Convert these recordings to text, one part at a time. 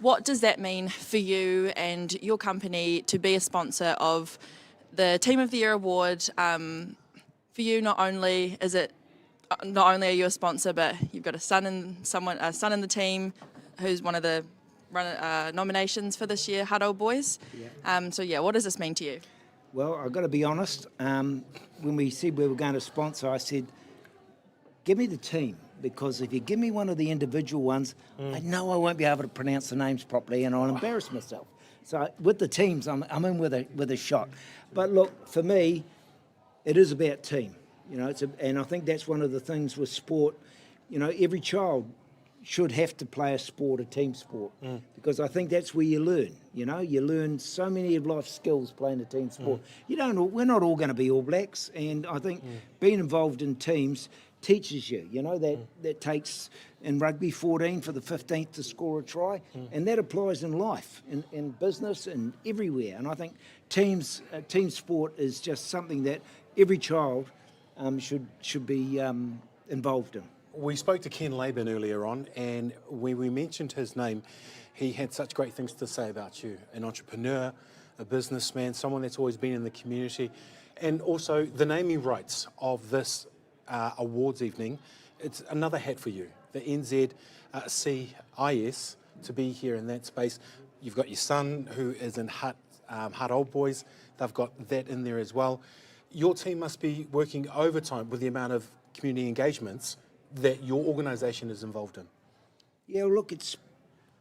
what does that mean for you and your company to be a sponsor of the Team of the Year award? For you, not only are you a sponsor, but you've got a son in the team who's one of the nominations for this year, Hutt Boys. Yeah. What does this mean to you? Well, I've got to be honest. When we said we were going to sponsor, I said, give me the team, because if you give me one of the individual ones, I know I won't be able to pronounce the names properly and I'll embarrass myself. So with the teams, I'm in with a shot. But look, for me, it is about team. And I think that's one of the things with sport. Every child should have to play a sport, a team sport, because I think that's where you learn. You learn so many of life skills playing a team sport. We're not all going to be All Blacks, and I think being involved in teams teaches you. That takes in rugby 14 for the 15th to score a try, and that applies in life, in business, and everywhere. And I think team sport is just something that every child should be involved in. We spoke to Ken Laban earlier on, and when we mentioned his name, he had such great things to say about you. An entrepreneur, a businessman, someone that's always been in the community, and also the naming rights of this awards evening. It's another hat for you, the NZCIS, to be here in that space. You've got your son who is in Hutt Old Boys. They've got that in there as well. Your team must be working overtime with the amount of community engagements that your organisation is involved in. Yeah, look, it's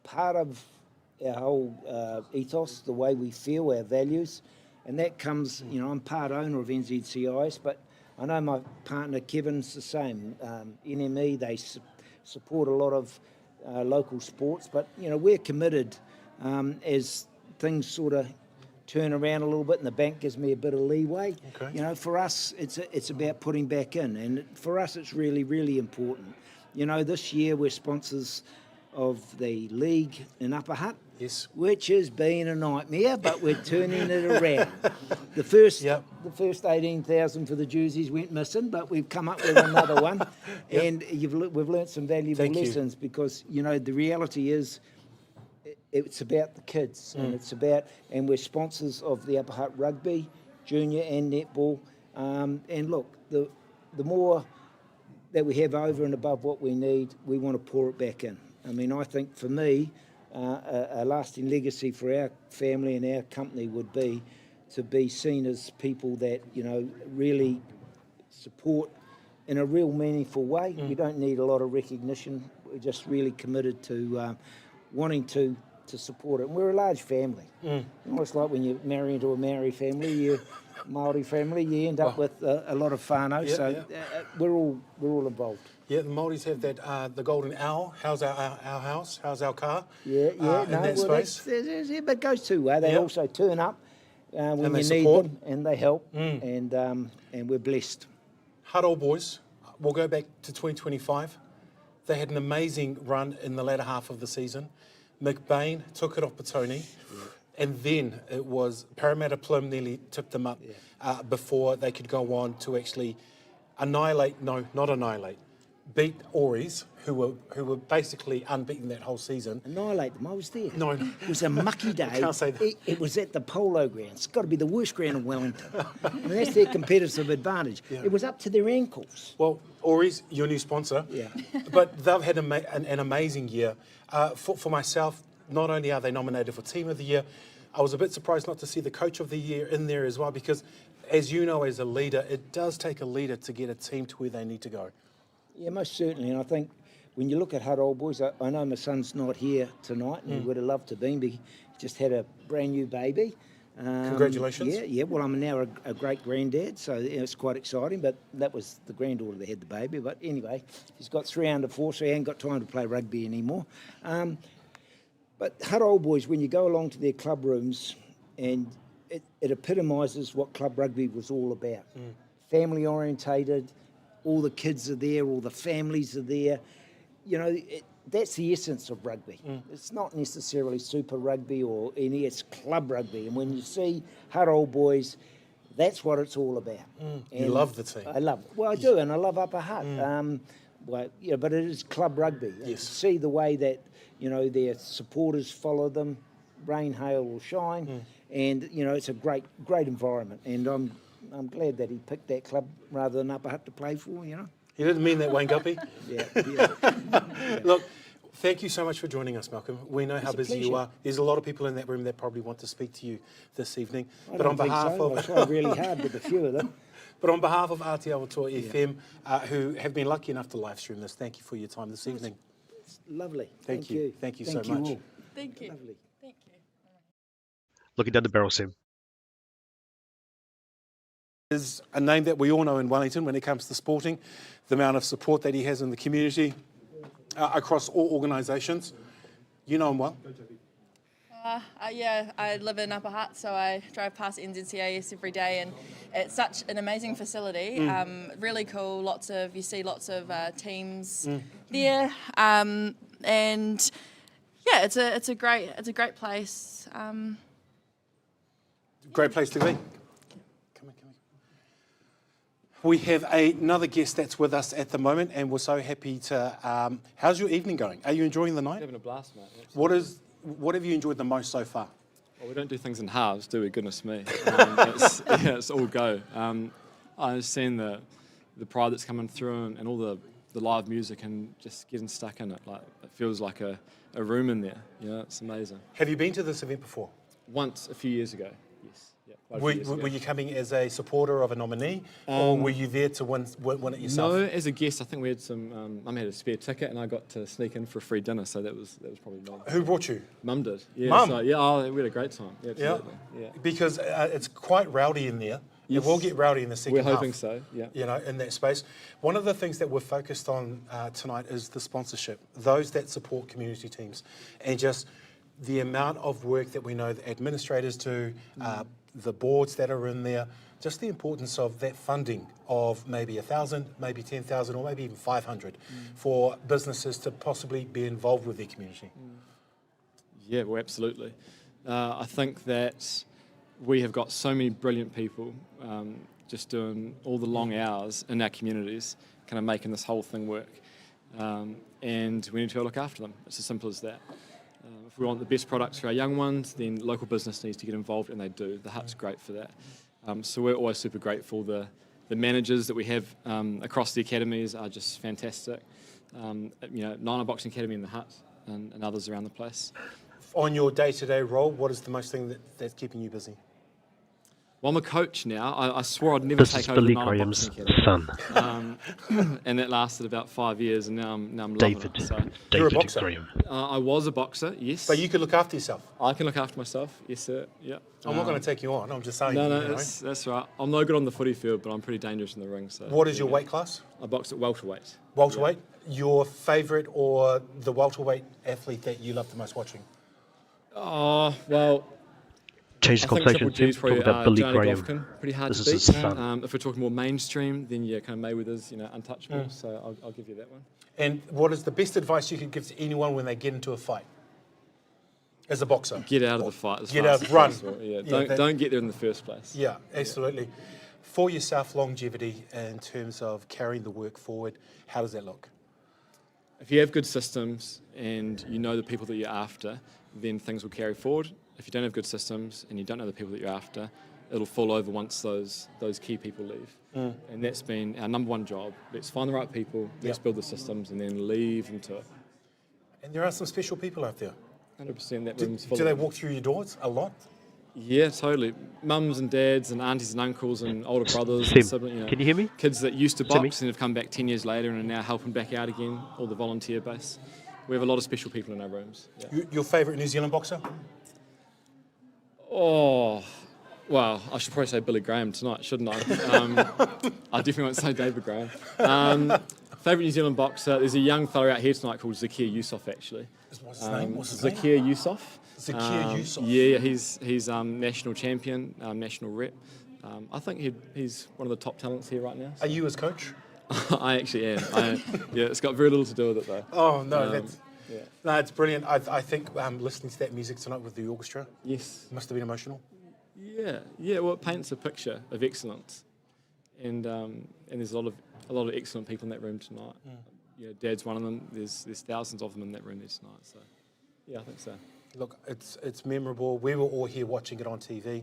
part of our whole ethos, the way we feel, our values, and that comes, I'm part owner of NZCIS, but I know my partner Kevin's the same. NME, they support a lot of local sports, but, we're committed as things sort of turn around a little bit and the bank gives me a bit of leeway. Okay. For us, it's about putting back in, and for us it's really, really important. This year we're sponsors of the league in Upper Hutt, yes, which has been a nightmare, but we're turning it around. The first 18,000 for the jerseys went missing, but we've come up with another one, and we've learnt some valuable lessons, because the reality is, it's about the kids, and we're sponsors of the Upper Hutt Rugby, Junior and Netball. And look, the more that we have over and above what we need, we want to pour it back in. I think for me, a lasting legacy for our family and our company would be to be seen as people that, really support in a real meaningful way. We don't need a lot of recognition. We're just really committed to wanting to support it. And we're a large family. Almost like when you marry into a Maori family, you Māori family, you end up with a lot of whānau. We're all involved. Yeah, the Māoris have that the golden owl. How's our house? How's our car? In that space. But it goes two ways. They also turn up when you need them, and they help, and we're blessed. Hutt Old Boys, we'll go back to 2025. They had an amazing run in the latter half of the season. McBain took it off Petone, and then it was Parramatta Plum nearly tipped them up before they could go on to actually beat Auries, who were basically unbeaten that whole season. Annihilate them. I was there. No. It was a mucky day. I can't say that. It was at the Polo Ground. It's got to be the worst ground in Wellington. And that's their competitive advantage. Yeah. It was up to their ankles. Well, Auries, your new sponsor. Yeah. But they've had an amazing year. For myself, not only are they nominated for Team of the Year, I was a bit surprised not to see the Coach of the Year in there as well, because, as you know, as a leader, it does take a leader to get a team to where they need to go. Yeah, most certainly. And I think when you look at Hutt Old Boys, I know my son's not here tonight, and he would have loved to be, but he just had a brand new baby. Congratulations. Yeah. Well, I'm now a great granddad, so it's quite exciting. But that was the granddaughter that had the baby. But anyway, he's got 3 under 4, so he ain't got time to play rugby anymore. But Hutt Old Boys, when you go along to their club rooms, and it epitomises what club rugby was all about. Family orientated. All the kids are there, all the families are there. That's the essence of rugby. It's not necessarily super rugby or any, it's club rugby. And when you see Hutt Old Boys, that's what it's all about. You love the team. I love it. Well, I do, and I love Upper Hutt. but it is club rugby. Yes. See the way that, their supporters follow them, rain, hail or shine, and, it's a great environment. And I'm glad that he picked that club rather than Upper Hutt to play for, He didn't mean that, Wayne Guppy. Yeah. Look, thank you so much for joining us, Malcolm. We know how busy you pleasure. are. There's a lot of people in that room that probably want to speak to you this evening. I don't think so. I tried really hard with a few of them. But on behalf of Atiawa FM, who have been lucky enough to live stream this, thank you for your time this evening. It's lovely. Thank you. Thank you so much. All. Thank you. Lovely. Thank you. Looking down the barrel, Sam. Is a name that we all know in Wellington when it comes to sporting, the amount of support that he has in the community across all organisations. You know him well. Yeah, I live in Upper Hutt, so I drive past NZCAS every day, and it's such an amazing facility. Really cool. You see lots of teams there, and yeah, it's a great place. Great place to be. Come on. We have another guest that's with us at the moment, and we're so happy to. How's your evening going? Are you enjoying the night? Having a blast, mate. What have you enjoyed the most so far? Well, we don't do things in halves, do we? Goodness me. It's all go. I've seen the pride that's coming through and all the live music and just getting stuck in it. Like, it feels like a room in there. It's amazing. Have you been to this event before? Once, a few years ago, yes. Yeah, quite a few Were, years ago. were you coming as a supporter of a nominee, or were you there to win it yourself? No, as a guest, I think we had some. Mum had a spare ticket, and I got to sneak in for a free dinner. So that was probably me. Who brought you? Mum did. Yeah. Mum? So, yeah. We had a great time. Yeah, absolutely. Yeah. Because it's quite rowdy in there. Yes. It will get rowdy in the second half. We're hoping so. Yeah. In that space. One of the things that we're focused on tonight is the sponsorship. Those that support community teams, and just the amount of work that we know the administrators do, the boards that are in there, just the importance of that funding of maybe 1,000, maybe 10,000, or maybe even 500 for businesses to possibly be involved with their community. Yeah, well, absolutely. I think that we have got so many brilliant people just doing all the long hours in our communities, kind of making this whole thing work. And we need to go look after them. It's as simple as that. If we want the best products for our young ones, then local business needs to get involved, and they do. The Hutt's great for that. So we're always super grateful. The managers that we have across the academies are just fantastic. Nine Boxing Academy in the Hutt and others around the place. On your day-to-day role, what is the most thing that's keeping you busy? Well, I'm a coach now. I swore I'd never This is take over Billy the Nine Graham's Boxing Academy. son, And that lasted about 5 years, and now I'm loving David. it. So, You're a David boxer. Graham. I was a boxer, yes. But you could look after yourself. I can look after myself, yes, sir. Yeah. I'm not going to take you on. I'm just saying. No, that's right. I'm no good on the footy field, but I'm pretty dangerous in the ring. So. What is your weight class? I box at welterweight. Welterweight. Your favourite or the welterweight athlete that you love the most watching? Oh, well, Change the I think conversation. Triple G's Talk probably about Billy Johnny Graham. Goffin, pretty hard This to is beat. his son. If we're talking more mainstream, then yeah, kind of Mayweather's, untouchable. So I'll give you that one. And what is the best advice you could give to anyone when they get into a fight? As a boxer? Get out of the fight as Get fast out, as run. possible. Yeah, Yeah, don't get there in the first place. Yeah, absolutely. For yourself, longevity in terms of carrying the work forward, how does that look? If you have good systems and you know the people that you're after, then things will carry forward. If you don't have good systems and you don't know the people that you're after, it'll fall over once those key people leave. And that's been our number one job. Let's find the right people, let's build the systems, and then leave them to it. And there are some special people out there. 100% that room's full Do of they them. walk through your doors a lot? Yeah, totally. Mums and dads and aunties and uncles and older brothers. Sim, and siblings, can you hear me? Kids that used to Simmy? box and have come back 10 years later and are now helping back out again, all the volunteer base. We have a lot of special people in our rooms. Yeah. Your favourite New Zealand boxer? Oh, well, I should probably say Billy Graham tonight, shouldn't I? I definitely won't say David Graham. Favourite New Zealand boxer, there's a young fella out here tonight called Zakir Yusuf, actually. What's his name? What's his name? Zakir Yusuf. Zakir Yusuf. Yeah, he's national champion, national rep. I think he's one of the top talents here right now. Are you his coach? I actually am. Yeah, it's got very little to do with it though. Oh, no, Yeah. no, it's brilliant. I think listening to that music tonight with the orchestra Yes. must have been emotional. Yeah. Well, it paints a picture of excellence, and there's a lot of excellent people in that room tonight. Dad's one of them. There's thousands of them in that room there tonight. So, yeah, I think so. Look, it's memorable. We were all here watching it on TV.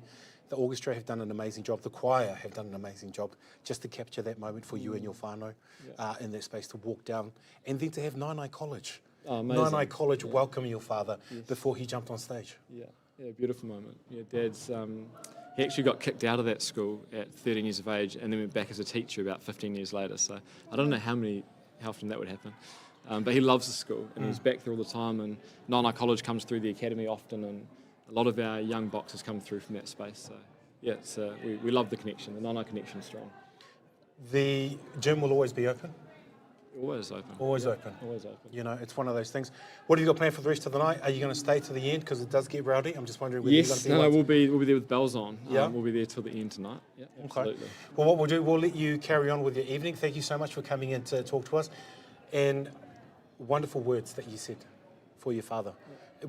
The orchestra have done an amazing job. The choir have done an amazing job just to capture that moment for you and your whānau in that space to walk down. And then to have Nainai College. Oh, amazing. Nainai College welcome your father before he jumped on stage. Yeah, beautiful moment. Yeah, Dad's, he actually got kicked out of that school at 13 years of age and then went back as a teacher about 15 years later. So I don't know how often that would happen. But he loves the school and he's back there all the time, and Nainai College comes through the academy often, and a lot of our young boxers come through from that space. So yeah, we love the connection. The Nainai connection is strong. The gym will always be open? Always open. Always open. Always open. You know, it's one of those things. What have you got planned for the rest of the night? Are you going to stay to the end? Because it does get rowdy. I'm just wondering whether you're going to be we'll be there with bells on. Yeah. We'll be there till the end tonight. Yeah, absolutely. Okay. Well, what we'll do, we'll let you carry on with your evening. Thank you so much for coming in to talk to us. And wonderful words that you said for your father.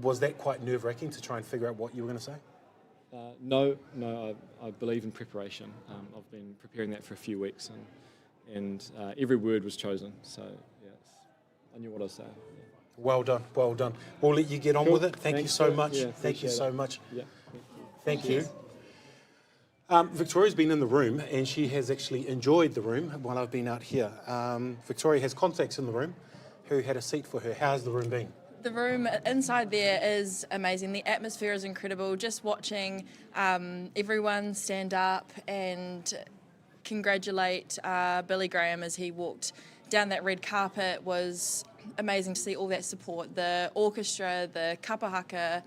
Was that quite nerve-wracking to try and figure out what you were going to say? No, I believe in preparation. I've been preparing that for a few weeks, and every word was chosen. So, yeah, I knew what I was saying. Yeah. Well done, well done. We'll let you get on with it. Thank you so much. Yeah, thank you so it. much. Yeah, Thank you. Victoria's been in the room, and she has actually enjoyed the room while I've been out here. Victoria has contacts in the room who had a seat for her. How's the room been? The room inside there is amazing. The atmosphere is incredible. Just watching everyone stand up and congratulate Billy Graham as he walked down that red carpet was amazing to see all that support. The orchestra, the kapahaka,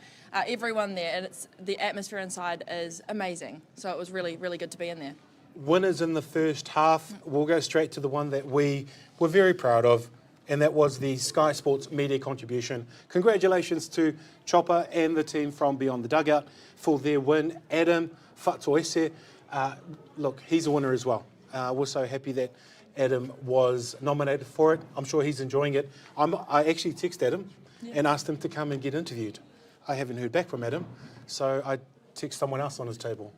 everyone there, and the atmosphere inside is amazing. So it was really, really good to be in there. Winners in the first half. We'll go straight to the one that we were very proud of, and that was the Sky Sports media contribution. Congratulations to Chopper and the team from Beyond the Dugout for their win. Adam Fatoese, look, he's a winner as well. We're so happy that Adam was nominated for it. I'm sure he's enjoying it. I actually texted Adam and asked him to come and get interviewed. I haven't heard back from Adam, so I text someone else on his table.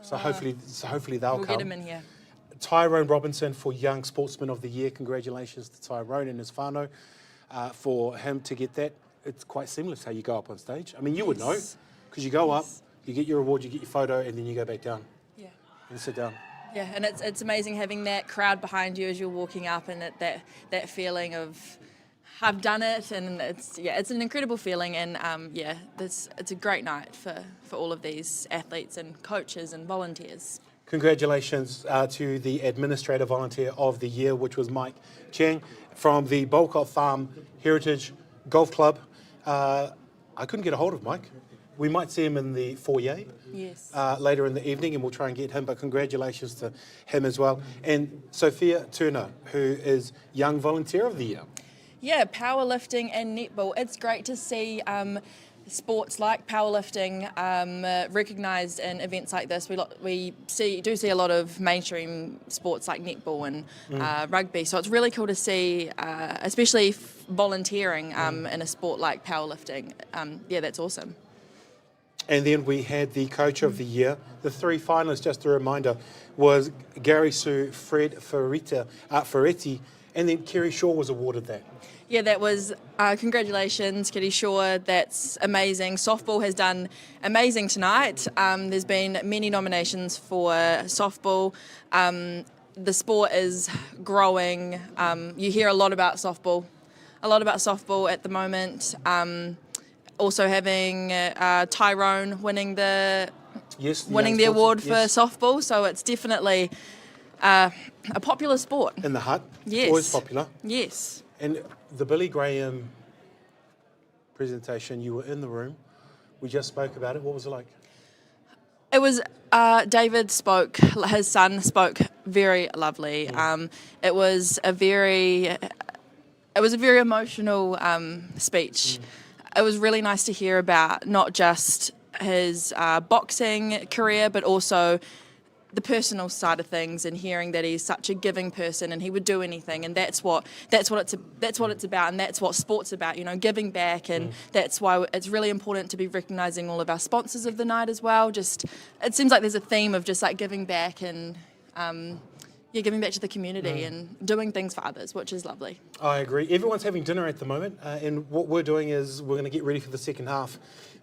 So hopefully they'll come. We'll get him in here. Tyrone Robinson for Young Sportsman of the Year. Congratulations to Tyrone and his whānau for him to get that. It's quite seamless how you go up on stage. I mean, you would know, because you go up, you get your award, you get your photo, and then you go back down. Yeah. And sit down. Yeah, and it's amazing having that crowd behind you as you're walking up, and that feeling of I've done it, and it's an incredible feeling, and it's a great night for all of these athletes and coaches and volunteers. Congratulations to the Administrator Volunteer of the Year, which was Mike Chang from the Bolcott Farm Heritage Golf Club. I couldn't get a hold of Mike. We might see him in the foyer later in the evening, and we'll try and get him, but congratulations to him as well. And Sophia Turner, who is Young Volunteer of the Year. Yeah, powerlifting and netball. It's great to see sports like powerlifting recognised in events like this. We do see a lot of mainstream sports like netball and rugby. So it's really cool to see, especially volunteering in a sport like powerlifting. That's awesome. And then we had the Coach of the Year. The three finalists, just a reminder, was Gary Sue, Fred Ferretti, and then Kerry Shaw was awarded that. Yeah, that was congratulations, Kitty Shaw. That's amazing. Softball has done amazing tonight. There's been many nominations for softball. The sport is growing. You hear a lot about softball at the moment. Also having Tyrone winning the award for softball. So it's definitely a popular sport. In the Hutt, yes, it's always popular. Yes. And the Billy Graham presentation, you were in the room. We just spoke about it. What was it like? It was, David spoke, his son spoke very lovely. It was a very emotional speech. It was really nice to hear about not just his boxing career, but also the personal side of things, and hearing that he's such a giving person and he would do anything, and that's what it's about, and that's what sport's about, giving back, and that's why it's really important to be recognising all of our sponsors of the night as well. Just it seems like there's a theme of just like giving back and giving back to the community and doing things for others, which is lovely. I agree. Everyone's having dinner at the moment, and what we're doing is we're going to get ready for the second half,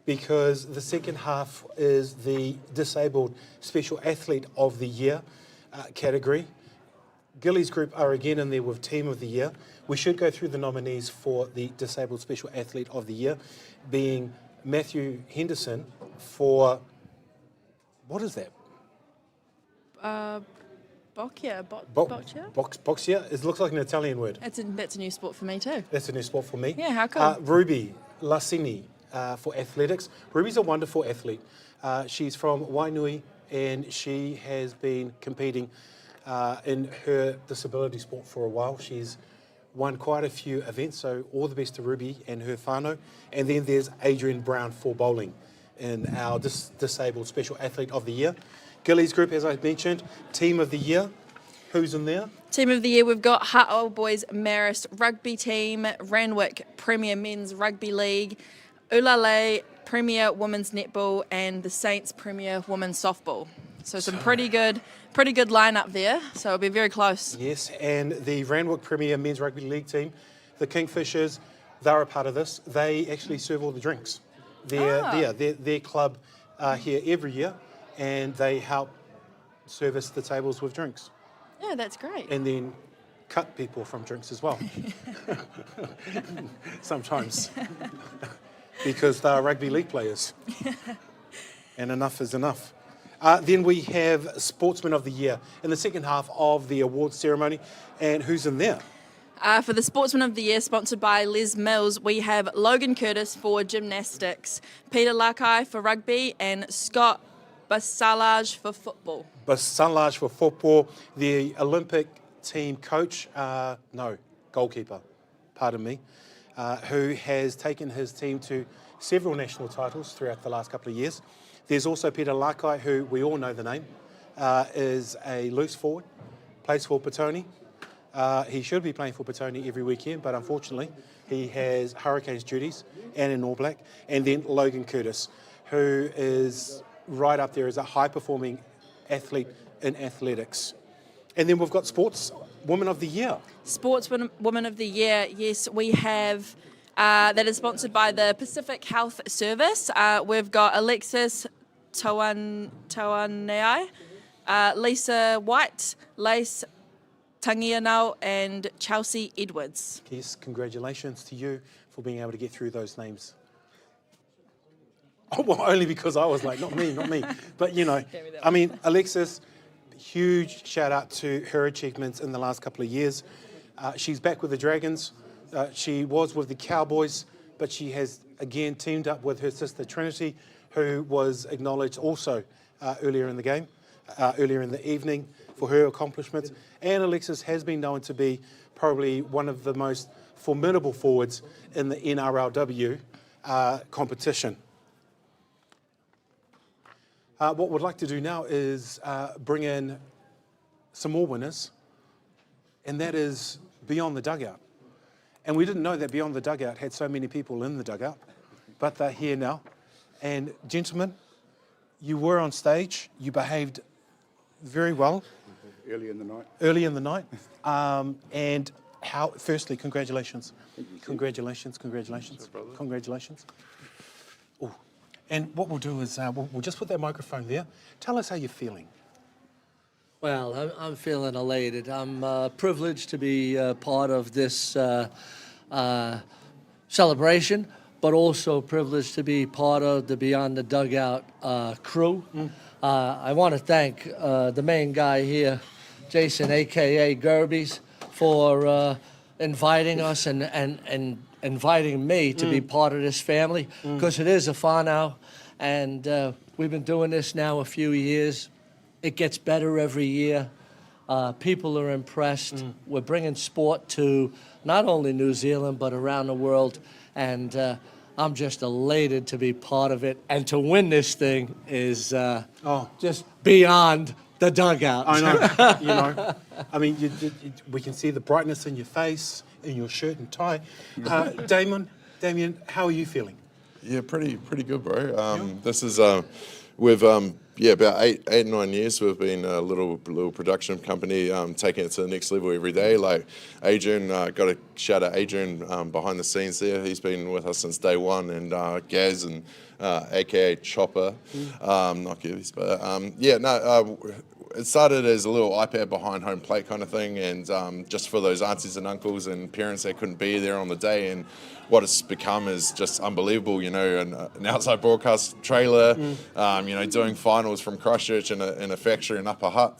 because the second half is the Disabled Special Athlete of the Year category. Gillies Group are again in there with Team of the Year. We should go through the nominees for the Disabled Special Athlete of the Year, being Matthew Henderson for, what is that? Boccia. Boxia? It looks like an Italian word. That's a new sport for me too. That's a new sport for me. Yeah, how cool. Ruby Lassini for athletics. Ruby's a wonderful athlete. She's from Wainui, and she has been competing in her disability sport for a while. She's won quite a few events, so all the best to Ruby and her whānau. And then there's Adrian Brown for bowling in our Disabled Special Athlete of the Year. Gillies Group, as I mentioned, Team of the Year. Who's in there? Team of the Year, we've got Hutt Old Boys Marist Rugby Team, Ranwick Premier Men's Rugby League, Ulale Premier Women's Netball, and the Saints Premier Women's Softball. So some pretty good lineup there. So it'll be very close. Yes, and the Ranwick Premier Men's Rugby League team, the Kingfishers, they're a part of this. They actually serve all the drinks. Their club are here every year, and they help service the tables with drinks. Yeah, that's great. And then cut people from drinks as well. Sometimes. Because they're rugby league players. And enough is enough. Then we have Sportsman of the Year in the second half of the awards ceremony. And who's in there? For the Sportsman of the Year, sponsored by Les Mills, we have Logan Curtis for gymnastics, Peter Lakai for rugby, and Scott Basalage for football. Basalage for football, the Olympic team coach, goalkeeper, pardon me, who has taken his team to several national titles throughout the last couple of years. There's also Peter Lakai, who we all know the name, is a loose forward, plays for Petone. He should be playing for Petone every weekend, but unfortunately he has Hurricanes duties and an All Black. And then Logan Curtis, who is right up there as a high-performing athlete in athletics. And then we've got Sports Woman of the Year. Sports Woman of the Year, yes, we have, that is sponsored by the Pacific Health Service. We've got Alexis Tawanei, Lisa White, Lace Tangianau, and Chelsea Edwards. Yes, congratulations to you for being able to get through those names. Oh, well, only because I was like, not me. But, Alexis, huge shout out to her achievements in the last couple of years. She's back with the Dragons. She was with the Cowboys, but she has again teamed up with her sister Trinity, who was acknowledged also earlier in the evening for her accomplishments. And Alexis has been known to be probably one of the most formidable forwards in the NRLW competition. What we'd like to do now is bring in some more winners, and that is Beyond the Dugout. And we didn't know that Beyond the Dugout had so many people in the dugout, but they're here now. And gentlemen, you were on stage, you behaved very well. Early in the night. And firstly, congratulations. Congratulations. Ooh. And what we'll do is we'll just put that microphone there. Tell us how you're feeling. Well, I'm feeling elated. I'm privileged to be part of this celebration, but also privileged to be part of the Beyond the Dugout crew. I want to thank the main guy here, Jason, a.k.a. Gerbies, for inviting us and inviting me to be part of this family, because it is a whānau, and we've been doing this now a few years. It gets better every year. People are impressed. We're bringing sport to not only New Zealand, but around the world, and I'm just elated to be part of it, and to win this thing is just beyond the dugout. I know, I mean, we can see the brightness in your face, in your shirt and tie. Damien, how are you feeling? Yeah, pretty good, bro. This is we've about eight, 9 years. We've been a little production company, taking it to the next level every day. Like Adrian, got to shout out Adrian behind the scenes there. He's been with us since day one, and Gaz and AKA Chopper, not Gibbies, but it started as a little iPad behind home plate kind of thing, and just for those aunties and uncles and parents that couldn't be there on the day. And what it's become is just unbelievable, you know, an outside broadcast trailer, you know, doing finals from Christchurch in a factory in Upper Hutt.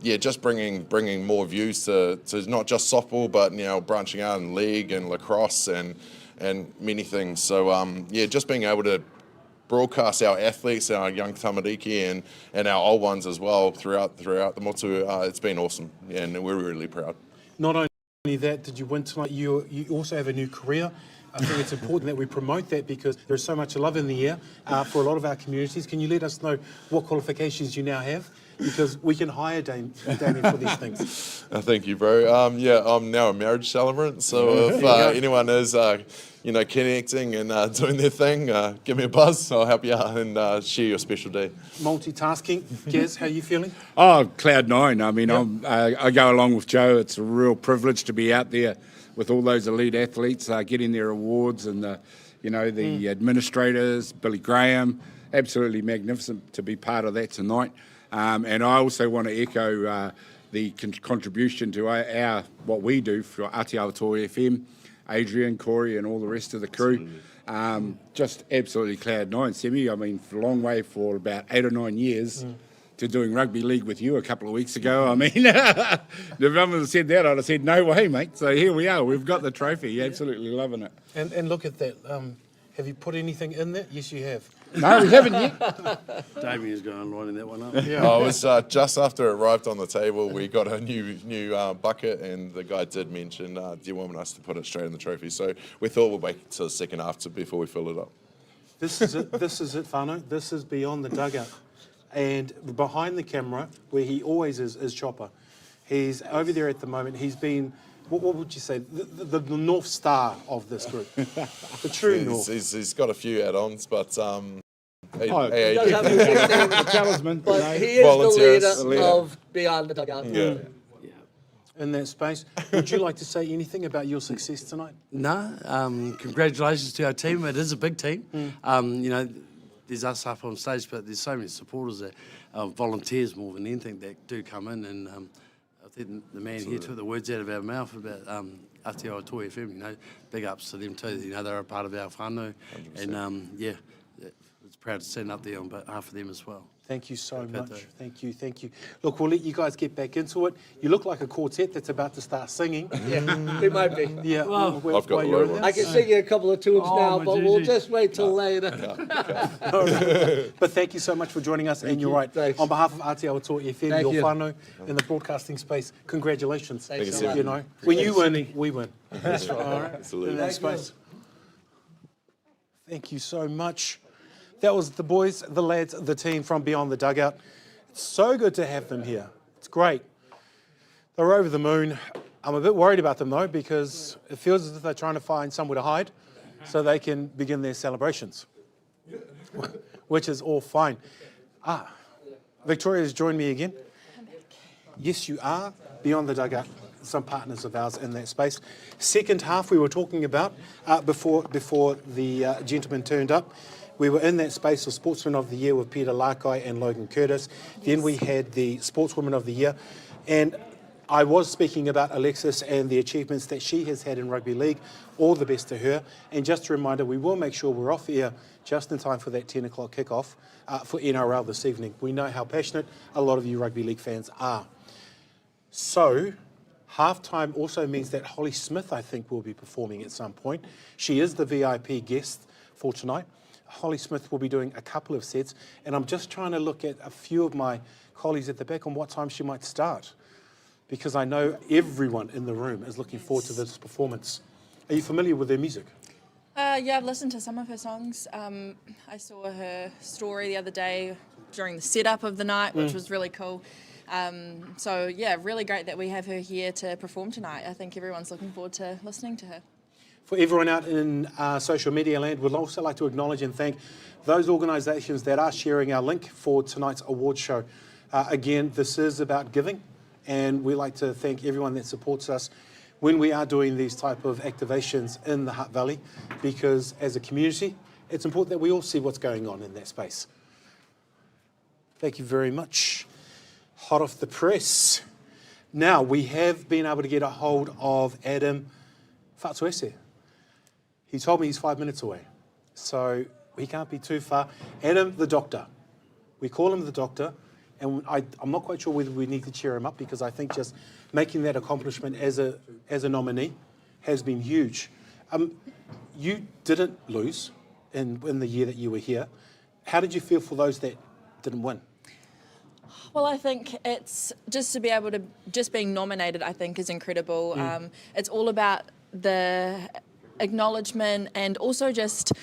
Just bringing more views to not just softball, but, you know, branching out in league and lacrosse and many things. So, just being able to broadcast our athletes, our young tamariki and our old ones as well throughout the motu, it's been awesome, and we're really proud. Not only that, did you win tonight, you also have a new career. I think it's important that we promote that because there's so much love in the air for a lot of our communities. Can you let us know what qualifications you now have? Because we can hire Damien for these things. Thank you, bro. I'm now a marriage celebrant, so if anyone is, connecting and doing their thing, give me a buzz. I'll help you out and share your special day. Multitasking. Gaz, how are you feeling? Oh, cloud nine. I mean, I go along with Joe. It's a real privilege to be out there with all those elite athletes, getting their awards, and the administrators, Billy Graham. Absolutely magnificent to be part of that tonight. And I also want to echo the contribution to our what we do for Atiawa Toy FM, Adrian, Corey, and all the rest of the crew. Just absolutely cloud nine, Semi. I mean, for a long way for about 8 or 9 years to doing rugby league with you a couple of weeks ago. I mean, if someone had said that, I'd have said, no way, mate. So here we are. We've got the trophy. Absolutely loving it. And look at that. Have you put anything in there? Yes, you have. No, we haven't yet. Damien's going and lining that one up. Yeah. It was just after it arrived on the table, we got a new bucket, and the guy did mention, do you want us to put it straight in the trophy? So we thought we'd wait till the second half before we fill it up. This is it, whānau. This is Beyond the Dugout. And behind the camera, where he always is Chopper. He's over there at the moment. He's been, what would you say, the North Star of this group. The true North. He's got a few add-ons, but... He does have a big name, talisman, but he is the leader of Beyond the Dugout. Yeah. In that space. Would you like to say anything about your success tonight? No, congratulations to our team. It is a big team. There's us up on stage, but there's so many supporters that volunteers more than anything that do come in, and I think the man here took the words out of our mouth about Atiawa Toy FM. Big ups to them too. They're a part of our whānau, 100%. And it's proud to stand up there on behalf of them as well. Thank you so much. Thank you. Look, we'll let you guys get back into it. You look like a quartet that's about to start singing. Yeah, we might be. Yeah, I've got the I can sing you a couple of tunes now, but we'll just wait till later. But thank you so much for joining us. And you're right. Thanks. On behalf of Atiawa Toa FM, Thank your you. whānau in the broadcasting space, congratulations. Thanks so much. When you win, we win. That's right. All right. Absolutely. In that space. Thank you so much. That was the boys, the lads, the team from Beyond the Dugout. It's so good to have them here. It's great. They're over the moon. I'm a bit worried about them though, because it feels as if they're trying to find somewhere to hide so they can begin their celebrations, which is all fine. Victoria's joined me again. Yes, you are. Beyond the Dugout, some partners of ours in that space. Second half we were talking about before the gentleman turned up. We were in that space of Sportsman of the Year with Peter Lakai and Logan Curtis. Then we had the Sportswoman of the Year. And I was speaking about Alexis and the achievements that she has had in rugby league. All the best to her. And just a reminder, we will make sure we're off air just in time for that 10 o'clock kickoff for NRL this evening. We know how passionate a lot of you rugby league fans are. So, halftime also means that Holly Smith, I think, will be performing at some point. She is the VIP guest for tonight. Holly Smith will be doing a couple of sets, and I'm just trying to look at a few of my colleagues at the back on what time she might start, because I know everyone in the room is looking forward to this performance. Are you familiar with her music? Yeah, I've listened to some of her songs. I saw her story the other day during the setup of the night, which was really cool. Really great that we have her here to perform tonight. I think everyone's looking forward to listening to her. For everyone out in social media land, we'd also like to acknowledge and thank those organisations that are sharing our link for tonight's award show. Again, this is about giving, and we like to thank everyone that supports us when we are doing these type of activations in the Hutt Valley, because as a community, it's important that we all see what's going on in that space. Thank you very much. Hot off the press. Now, we have been able to get a hold of Adam Whatsuese. He told me he's 5 minutes away, so he can't be too far. Adam, the doctor. We call him the doctor, and I'm not quite sure whether we need to cheer him up, because I think just making that accomplishment as a nominee has been huge. You didn't lose in the year that you were here. How did you feel for those that didn't win? Well, I think it's just to be able to, just being nominated, I think is incredible. It's all about the acknowledgement, and also just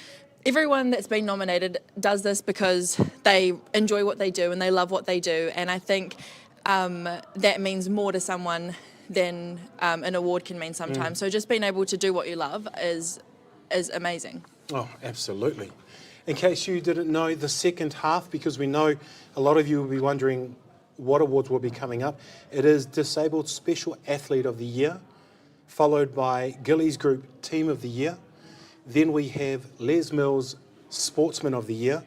everyone that's been nominated does this because they enjoy what they do and they love what they do. And I think that means more to someone than an award can mean sometimes. So just being able to do what you love is amazing. Oh, absolutely. In case you didn't know, the second half, because we know a lot of you will be wondering what awards will be coming up, it is Disabled Special Athlete of the Year, followed by Gillies Group Team of the Year. Then we have Les Mills Sportsman of the Year,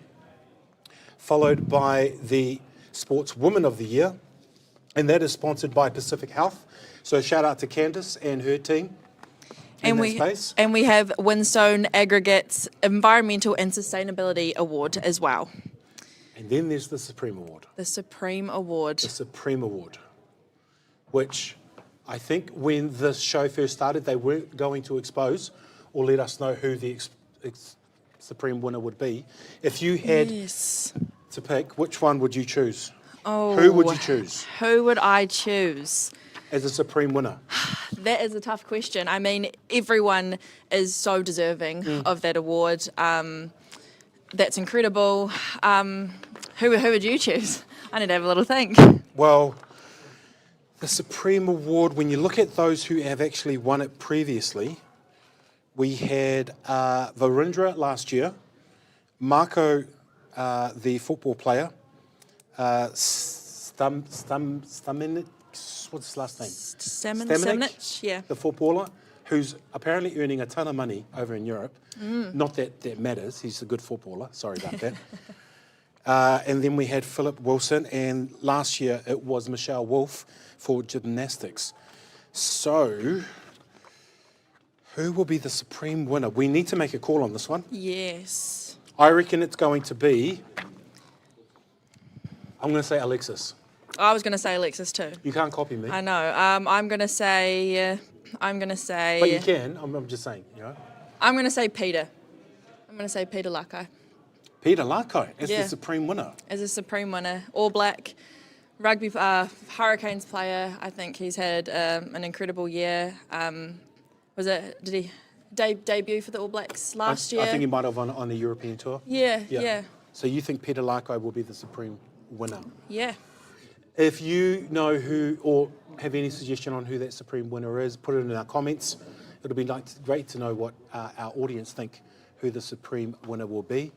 followed by the Sportswoman of the Year, and that is sponsored by Pacific Health. So shout out to Candice and her team. And we have Winstone Aggregates Environmental and Sustainability Award as well. And then there's the Supreme Award. The Supreme Award. The Supreme Award, which I think when this show first started, they weren't going to expose or let us know who the Supreme winner would be. If you had to pick, which one would you choose? Oh, who would you choose? Who would I choose? As a Supreme winner? That is a tough question. I mean, everyone is so deserving of that award. That's incredible. Who would you choose? I need to have a little think. Well, the Supreme Award, when you look at those who have actually won it previously, we had Varindra last year, Marco, the football player, Stamenic, what's his last name? Stamenic, yeah. The footballer, who's apparently earning a ton of money over in Europe. Not that that matters, he's a good footballer, sorry about that. And then we had Philip Wilson, and last year it was Michelle Wolf for gymnastics. So, who will be the Supreme winner? We need to make a call on this one. Yes. I reckon it's going to be, I'm going to say Alexis. I was going to say Alexis too. You can't copy me. I know. I'm going to say. But you can. I'm just saying. You know. I'm going to say Peter. I'm going to say Peter Lakai. Peter Lakai as the Supreme winner. As a Supreme winner, All Black, rugby Hurricanes player. I think he's had an incredible year. Did he debut for the All Blacks last year? I think he might have on the European tour. Yeah. So you think Peter Lakai will be the Supreme winner? Yeah. If you know who, or have any suggestion on who that Supreme winner is, put it in our comments. It'll be great to know what our audience think who the Supreme winner will be.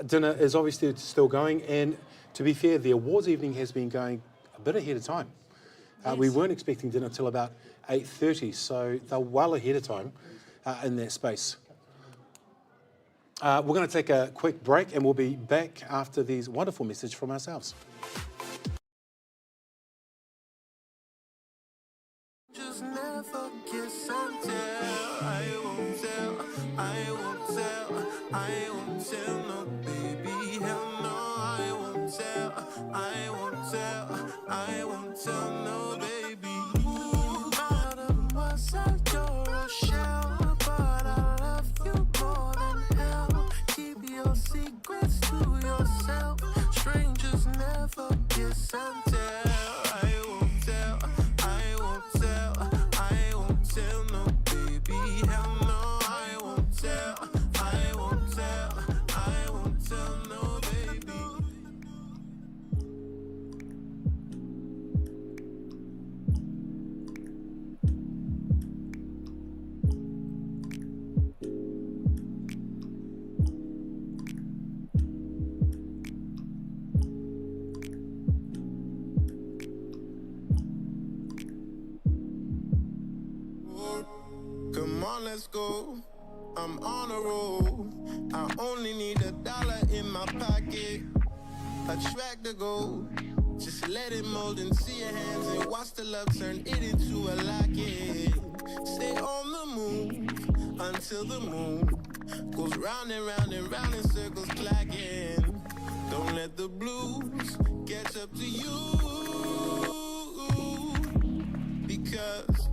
Dinner is obviously still going, and to be fair, the awards evening has been going a bit ahead of time. We weren't expecting dinner till about 8:30, so they're well ahead of time in that space. We're going to take a quick break, and we'll be back after these wonderful messages from ourselves. Just never kiss and tell. I won't tell, I won't tell, I won't tell no baby. Hell no, I won't tell, I won't tell, I won't tell no baby. Madam, was I your shell? But I love you more than hell. Keep your secrets to yourself. Strangers never kiss and tell. on, let's go. I'm on a roll. I only need $1 in my pocket. A track to go. Just let it mold into your hands and watch the love turn it into a locket. Stay on the move until the moon goes round and round and round in circles clacking. Don't let the blues catch up to you, because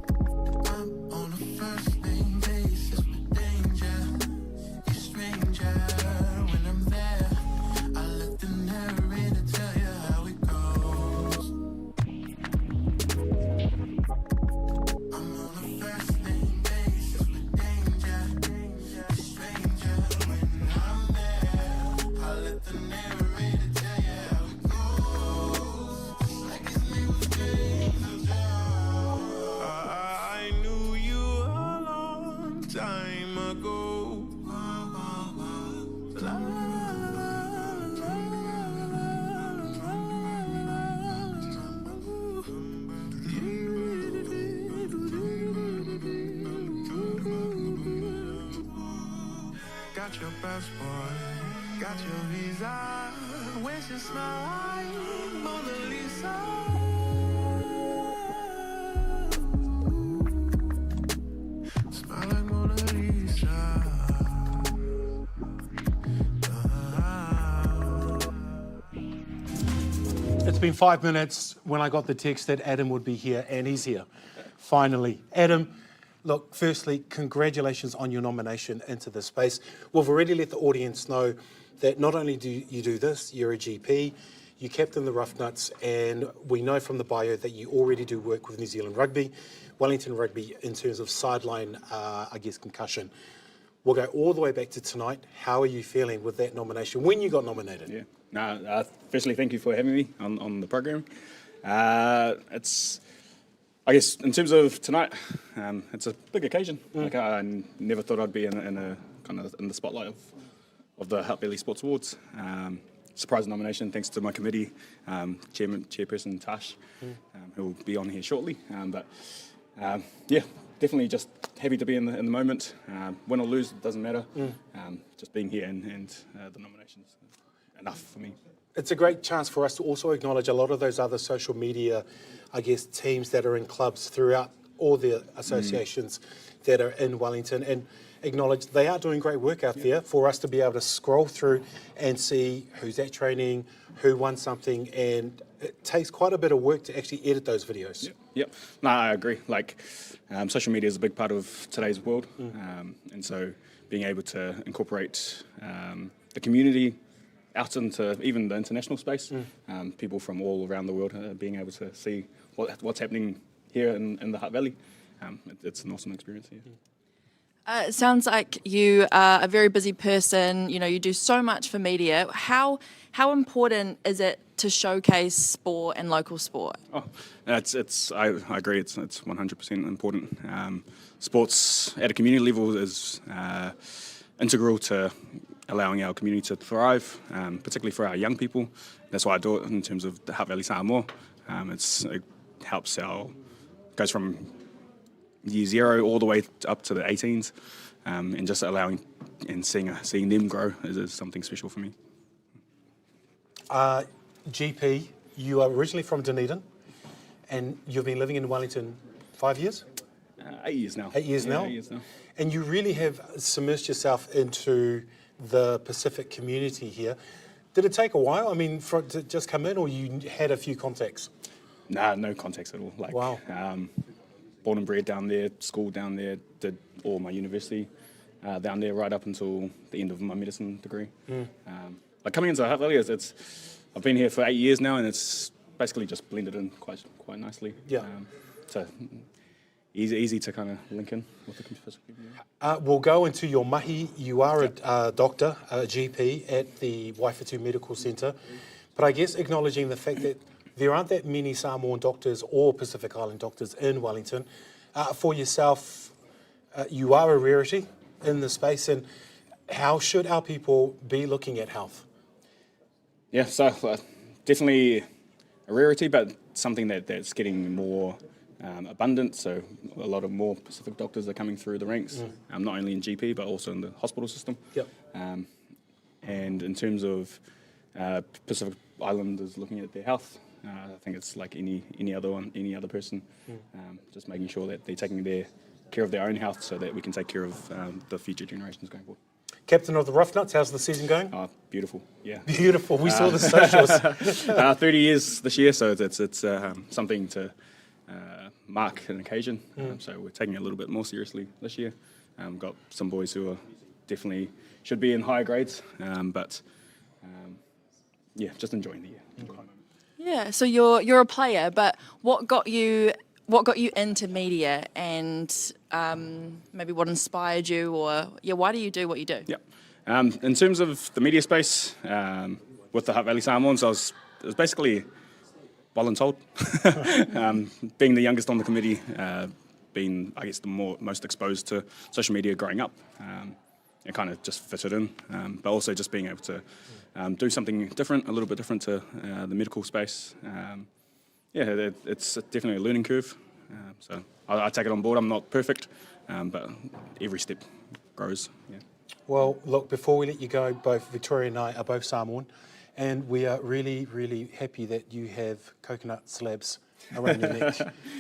I'm on a first name basis with danger. You're stranger when I'm there. I let the narrator tell you how it goes. I'm on a first name basis with danger. You're stranger when I'm there. I let the narrator tell you how it goes. Like his name was James. I knew you a long time ago. La, got your passport, got your visa. Where's your smile, Mona Lisa? Smile like Mona Lisa. It's been 5 minutes when I got the text that Adam would be here, and he's here, finally. Adam, look, firstly, congratulations on your nomination into this space. We've already let the audience know that not only do you do this, you're a GP, you captain the Rough-Nuts, and we know from the bio that you already do work with New Zealand Rugby, Wellington Rugby, in terms of sideline, concussion. We'll go all the way back to tonight. How are you feeling with that nomination, when you got nominated? Yeah. No, firstly, thank you for having me on the program. It's, I guess, in terms of tonight, it's a big occasion. Like, I never thought I'd be in a kind of in the spotlight of the Hutt Valley Sports Awards. Surprise nomination, thanks to my committee, Chairperson Tash, who will be on here shortly. Yeah, definitely just happy to be in the moment. Win or lose, it doesn't matter. Just being here and the nominations. Enough for me. It's a great chance for us to also acknowledge a lot of those other social media, I guess, teams that are in clubs throughout all the associations that are in Wellington, and acknowledge they are doing great work out there for us to be able to scroll through and see who's at training, who won something, and it takes quite a bit of work to actually edit those videos. Yep. No, I agree. Like, social media is a big part of today's world, and so being able to incorporate the community out into even the international space, people from all around the world being able to see what's happening here in the Hutt Valley. It's an awesome experience here. It sounds like you are a very busy person. You know, you do so much for media. How important is it to showcase sport and local sport? Oh, I agree. It's 100% important. Sports at a community level is integral to allowing our community to thrive, particularly for our young people. That's why I do it in terms of the Hutt Valley Samoa. It helps goes from year 0 all the way up to the 18s, and just allowing and seeing them grow is something special for me. GP, you are originally from Dunedin, and you've been living in Wellington 5 years? 8 years now. 8 years now? 8 years now. And you really have submersed yourself into the Pacific community here. Did it take a while? I mean, to just come in, or you had a few contacts? Nah, no contacts at all. Like, wow. Born and bred down there, school down there, did all my university down there right up until the end of my medicine degree. Like, coming into Hutt Valley, I've been here for 8 years now, and it's basically just blended in quite nicely. Yeah. So easy to kind of link in with the Pacific community. We'll go into your mahi. You are a doctor, a GP at the Waifatu Medical Centre, but I guess acknowledging the fact that there aren't that many Samoan doctors or Pacific Island doctors in Wellington. For yourself, you are a rarity in the space, and how should our people be looking at health? Yeah, so definitely a rarity, but something that's getting more abundant, so a lot of more Pacific doctors are coming through the ranks, not only in GP but also in the hospital system. Yep. And in terms of Pacific Islanders looking at their health, I think it's like any other person, just making sure that they're taking care of their own health so that we can take care of the future generations going forward. Captain of the Rough Nuts, how's the season going? Oh, beautiful, yeah. Beautiful. We saw the socials. 30 years this year, so it's something to mark an occasion. So we're taking it a little bit more seriously this year. Got some boys who are definitely should be in higher grades, but yeah, just enjoying the year. Yeah, so you're a player, but what got you into media, and maybe what inspired you, or why do you do what you do? Yeah. In terms of the media space, with the Hutt Valley Samoans, it was basically voluntold. Being the youngest on the committee, being, I guess, the most exposed to social media growing up, it kind of just fitted in. But also just being able to do something different, a little bit different to the medical space. It's definitely a learning curve. So I take it on board. I'm not perfect, but every step grows. Yeah. Well, look, before we let you go, both Victoria and I are both Samoan, and we are really, really happy that you have coconut slabs around your neck,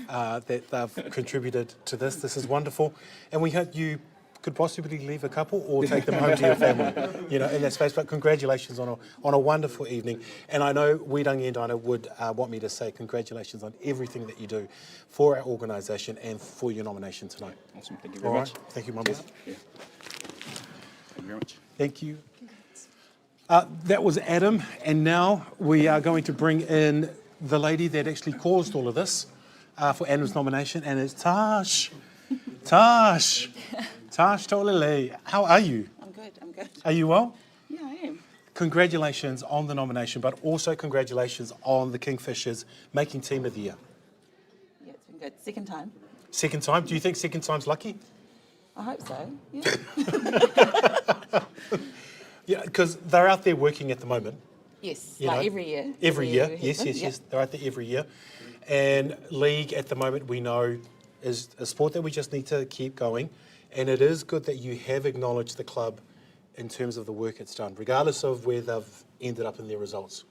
that they've contributed to this. This is wonderful, and we hope you could possibly leave a couple or take them home to your family, in that space. But congratulations on a wonderful evening. And I know Wirangi and Dinah would want me to say congratulations on everything that you do for our organisation and for your nomination tonight. Awesome. Thank you very All much. right. Thank you, Mumbles. Yeah. Thank you very much. Thank you. That was Adam, and now we are going to bring in the lady that actually caused all of this for Adam's nomination, and it's Tash. Tash Tolele. How are you? I'm good. Are you well? Yeah, I am. Congratulations on the nomination, but also congratulations on the Kingfishers making Team of the Year. Yeah, it's been good. Second time. Second time? Do you think second time's lucky? I hope so. Yeah. Yeah, because they're out there working at the moment. Yes, You like know, every year. Every year, we have yes, them, yes, yeah. yes. They're out there every year. And league at the moment, we know, is a sport that we just need to keep going. And it is good that you have acknowledged the club in terms of the work it's done, regardless of where they've ended up in their results.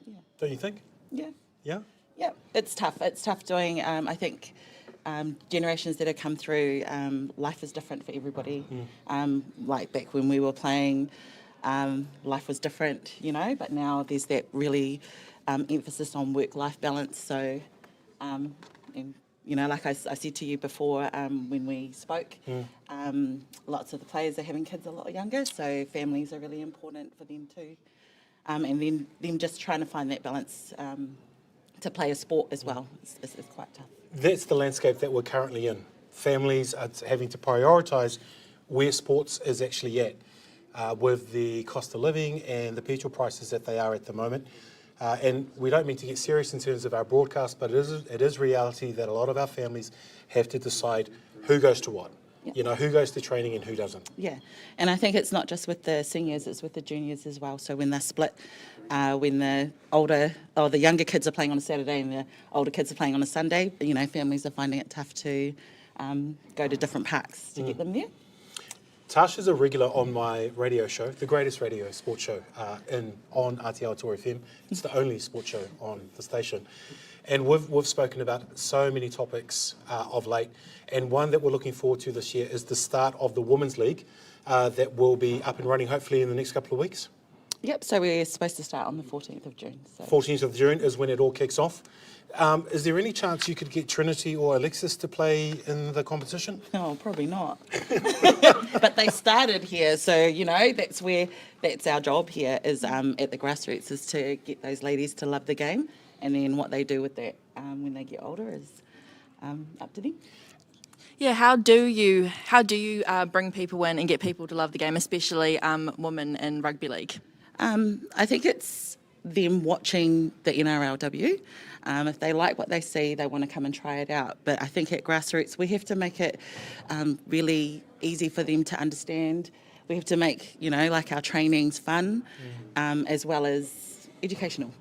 Yeah. Don't you think? Yeah. Yeah? Yeah, it's tough. It's tough doing, I think, generations that have come through, life is different for everybody. Like back when we were playing, life was different, but now there's that really emphasis on work-life balance. So, and, like I said to you before when we spoke, lots of the players are having kids a lot younger, so families are really important for them too. And then them just trying to find that balance to play a sport as well is quite tough. That's the landscape that we're currently in. Families are having to prioritise where sports is actually at, with the cost of living and the petrol prices that they are at the moment. And we don't mean to get serious in terms of our broadcast, but it is reality that a lot of our families have to decide who goes to what. Yep. Who goes to training and who doesn't. Yeah, and I think it's not just with the seniors, it's with the juniors as well. So when they're split, when the younger kids are playing on a Saturday and the older kids are playing on a Sunday, families are finding it tough to go to different parks to get them there. Tash is a regular on my radio show, the greatest radio sports show on Atiawa Tour FM. It's the only sports show on the station. And we've spoken about so many topics of late. And one that we're looking forward to this year is the start of the Women's League that will be up and running hopefully in the next couple of weeks. Yep, so we're supposed to start on the 14th of June. So. 14th of June is when it all kicks off. Is there any chance you could get Trinity or Alexis to play in the competition? No, probably not. But they started here, so that's our job here is at the grassroots is to get those ladies to love the game, and then what they do with that when they get older is up to them. Yeah, how do you bring people in and get people to love the game, especially women in rugby league? I think it's them watching the NRLW. If they like what they see, they want to come and try it out. But I think at grassroots, we have to make it really easy for them to understand. We have to make, our trainings fun, as well as educational.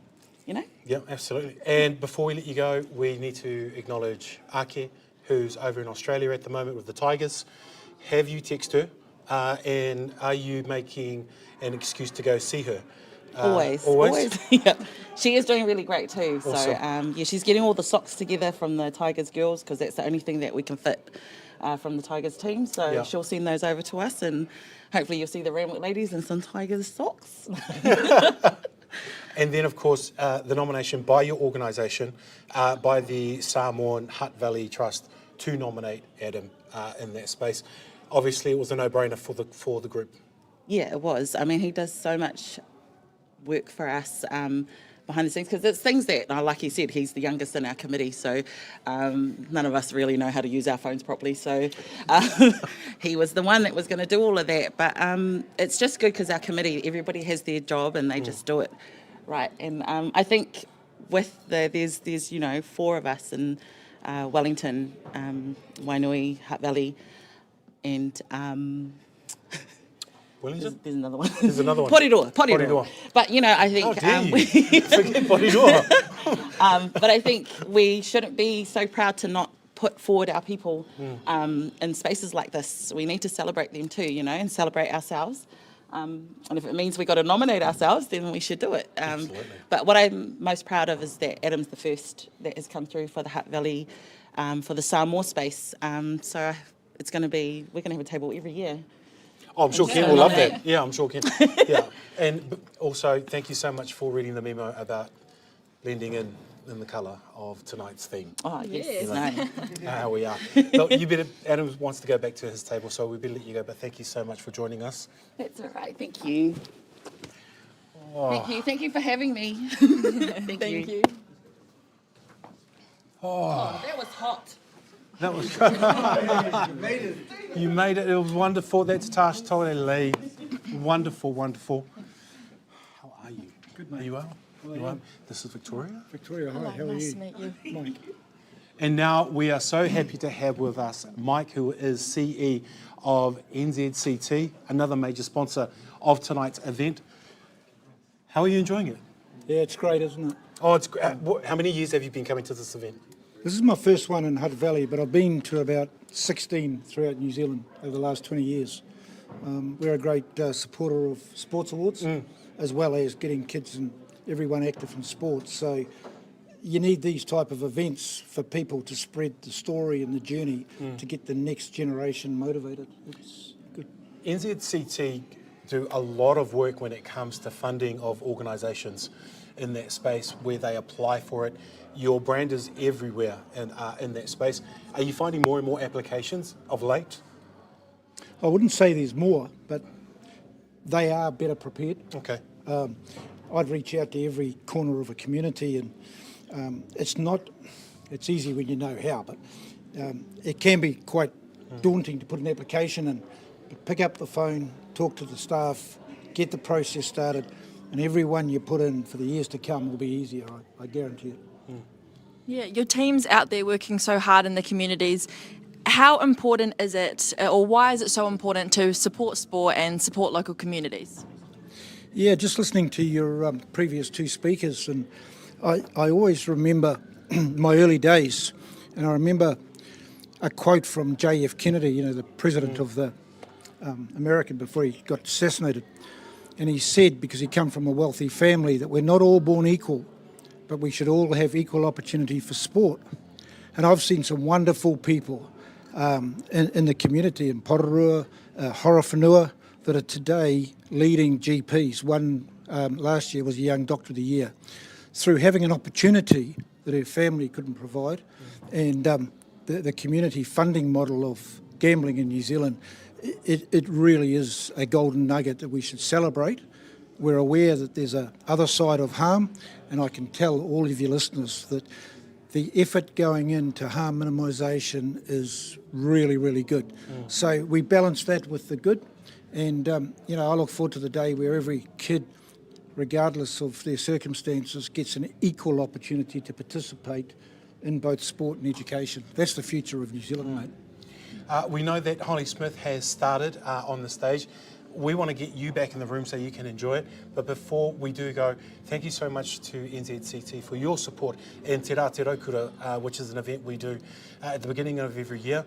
you know. Yeah, absolutely. And before we let you go, we need to acknowledge Ake, who's over in Australia at the moment with the Tigers. Have you texted her? And are you making an excuse to go see her? Always. Yeah. She is doing really great too. So Awesome. yeah, she's getting all the socks together from the Tigers girls because that's the only thing that we can fit from the Tigers team. So Yeah. she'll send those over to us, and hopefully you'll see the Ramwick ladies in some Tigers socks. And then, of course, the nomination by your organisation, by the Samoan Hutt Valley Trust, to nominate Adam in that space. Obviously, it was a no-brainer for the group. Yeah, it was. I mean, he does so much work for us behind the scenes because it's things that, like he said, he's the youngest in our committee, so none of us really know how to use our phones properly. So he was the one that was going to do all of that. But it's just good because our committee, everybody has their job and they just do it right. And I think with there's 4 of us in Wellington, Wainui, Hutt Valley, and Wellington? there's another one. There's another one. Porirua. But I think How dare you? Forget Porirua. but I think we shouldn't be so proud to not put forward our people in spaces like this. We need to celebrate them too, and celebrate ourselves. And if it means we got to nominate ourselves, then we should do it. Absolutely. But what I'm most proud of is that Adam's the first that has come through for the Hutt Valley, for the Samoa space. So we're going to have a table every year. Oh, I'm sure Ken will love that. Yeah, I'm sure Ken. Yeah. And also, thank you so much for reading the memo about blending in the colour of tonight's theme. Oh, yes. How we are. Look, Adam wants to go back to his table, so we better let you go, but thank you so much for joining us. That's all right. Thank you. Thank you for having me. Thank you. Oh, that was hot. That was You made it. It was wonderful. That's Tash Tolele. Wonderful, wonderful. How are you? Good, mate. Are you well? You well? This is Victoria. Victoria, hi, how are Nice you? to meet you. Mike. And now we are so happy to have with us Mike, who is CE of NZCT, another major sponsor of tonight's event. How are you enjoying it? Yeah, it's great, isn't it? Oh, it's great. How many years have you been coming to this event? This is my first one in Hutt Valley, but I've been to about 16 throughout New Zealand over the last 20 years. We're a great supporter of sports awards, as well as getting kids and everyone active in sports. So you need these type of events for people to spread the story and the journey to get the next generation motivated. It's good. NZCT do a lot of work when it comes to funding of organisations in that space where they apply for it. Your brand is everywhere in that space. Are you finding more and more applications of late? I wouldn't say there's more, but they are better prepared. Okay. I'd reach out to every corner of a community, and it's easy when you know how, but it can be quite daunting to put an application in. But pick up the phone, talk to the staff, get the process started, and every one you put in for the years to come will be easier, I guarantee it. Yeah, your team's out there working so hard in the communities. How important is it, or why is it so important to support sport and support local communities? Yeah, just listening to your previous 2 speakers, and I always remember my early days, and I remember a quote from J.F. Kennedy, the president of the American before he got assassinated, and he said, because he come from a wealthy family, that we're not all born equal, but we should all have equal opportunity for sport. And I've seen some wonderful people in the community in Porirua, Horowhenua, that are today leading GPs. One last year was a Young Doctor of the Year, through having an opportunity that her family couldn't provide. And the community funding model of gambling in New Zealand, it really is a golden nugget that we should celebrate. We're aware that there's a other side of harm, and I can tell all of your listeners that the effort going into harm minimisation is really, really good. So we balance that with the good, and I look forward to the day where every kid, regardless of their circumstances, gets an equal opportunity to participate in both sport and education. That's the future of New Zealand, mate. We know that Holly Smith has started on the stage. we want to get you back in the room so you can enjoy it. But before we do go, thank you so much to NZCT for your support in Te Rā Te Raukura, which is an event we do at the beginning of every year.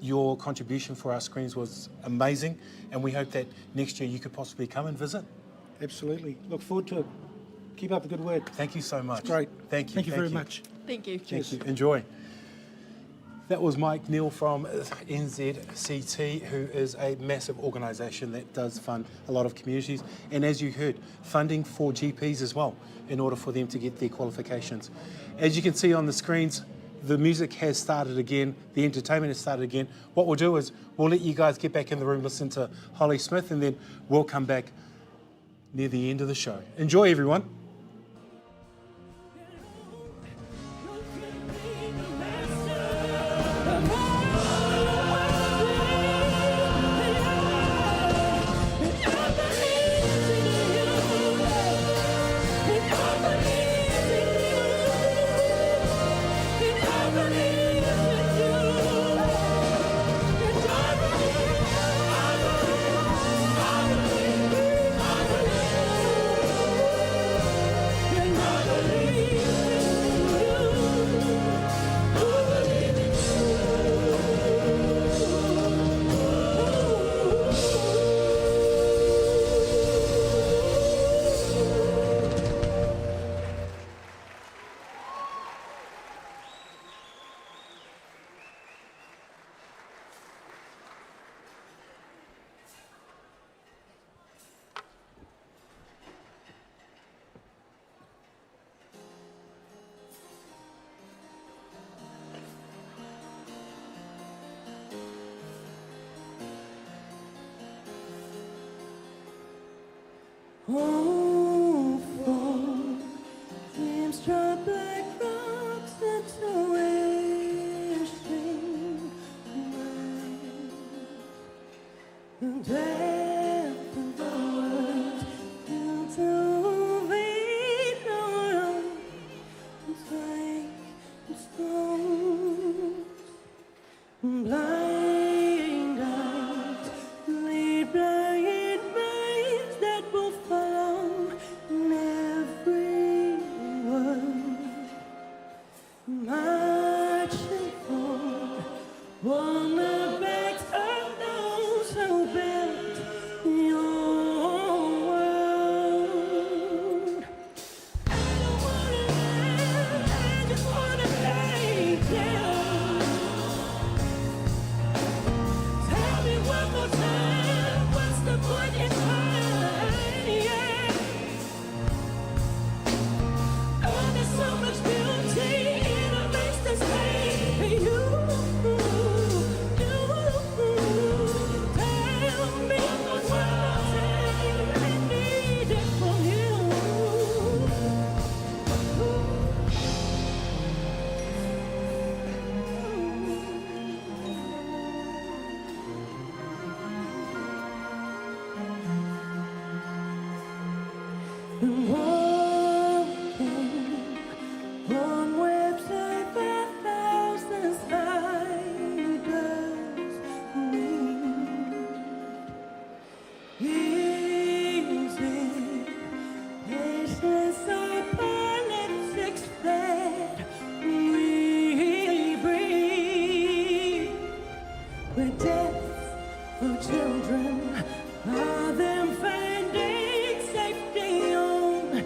Your contribution for our screens was amazing, and we hope that next year you could possibly come and visit. Absolutely. Look forward to it. Keep up the good work. Thank you so much. It's great. Thank you. Thank you very much. Thank you. Thank you. Enjoy. That was Mike Neal from NZCT, who is a massive organisation that does fund a lot of communities. And as you heard, funding for GPs as well, in order for them to get their qualifications. As you can see on the screens, the music has started again, the entertainment has started again. What we'll do is we'll let you guys get back in the room, listen to Holly Smith, and then we'll come back near the end of the show. Enjoy, everyone. Children are them finding safety on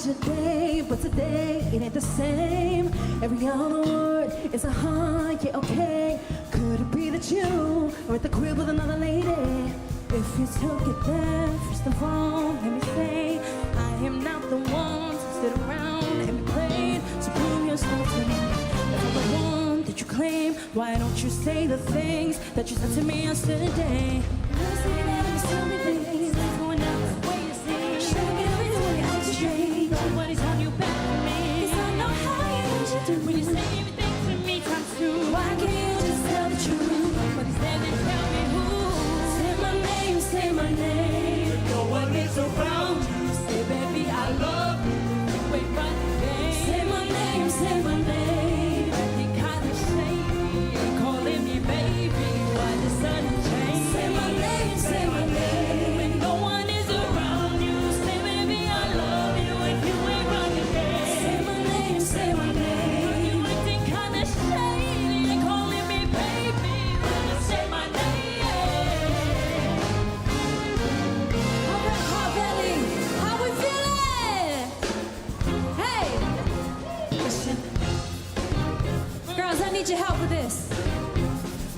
yesterday, but today it ain't the same. Every other word is a huh, yeah, okay. Could it be that you are at the crib with another lady? If you took it there, first of all, let me say, I am not the one to sit around and be played. So prove yourself to me. If I'm the one that you claim, why don't you say the things that you said to me yesterday? Never say that and tell me things that's going down the way you see. Show me everything when you act straight. Nobody's on your back for me. 'Cause I know how you should do. When you say everything to me times two, why can't you just tell the truth? But instead then tell me who. Say my name, say my name. No one is around you. Say baby I love you. Wait right again. Say my name, say my name. Acting kinda shady, calling me baby. Why the sudden change? Say my name, say my name. When no one is around you, say baby I love you. If you ain't right again. Say my name, say my name. You acting kinda shady, calling me baby. Why you say my name? Alright, Carvelli, how we feeling? Hey, listen. Girls, I need your help with this.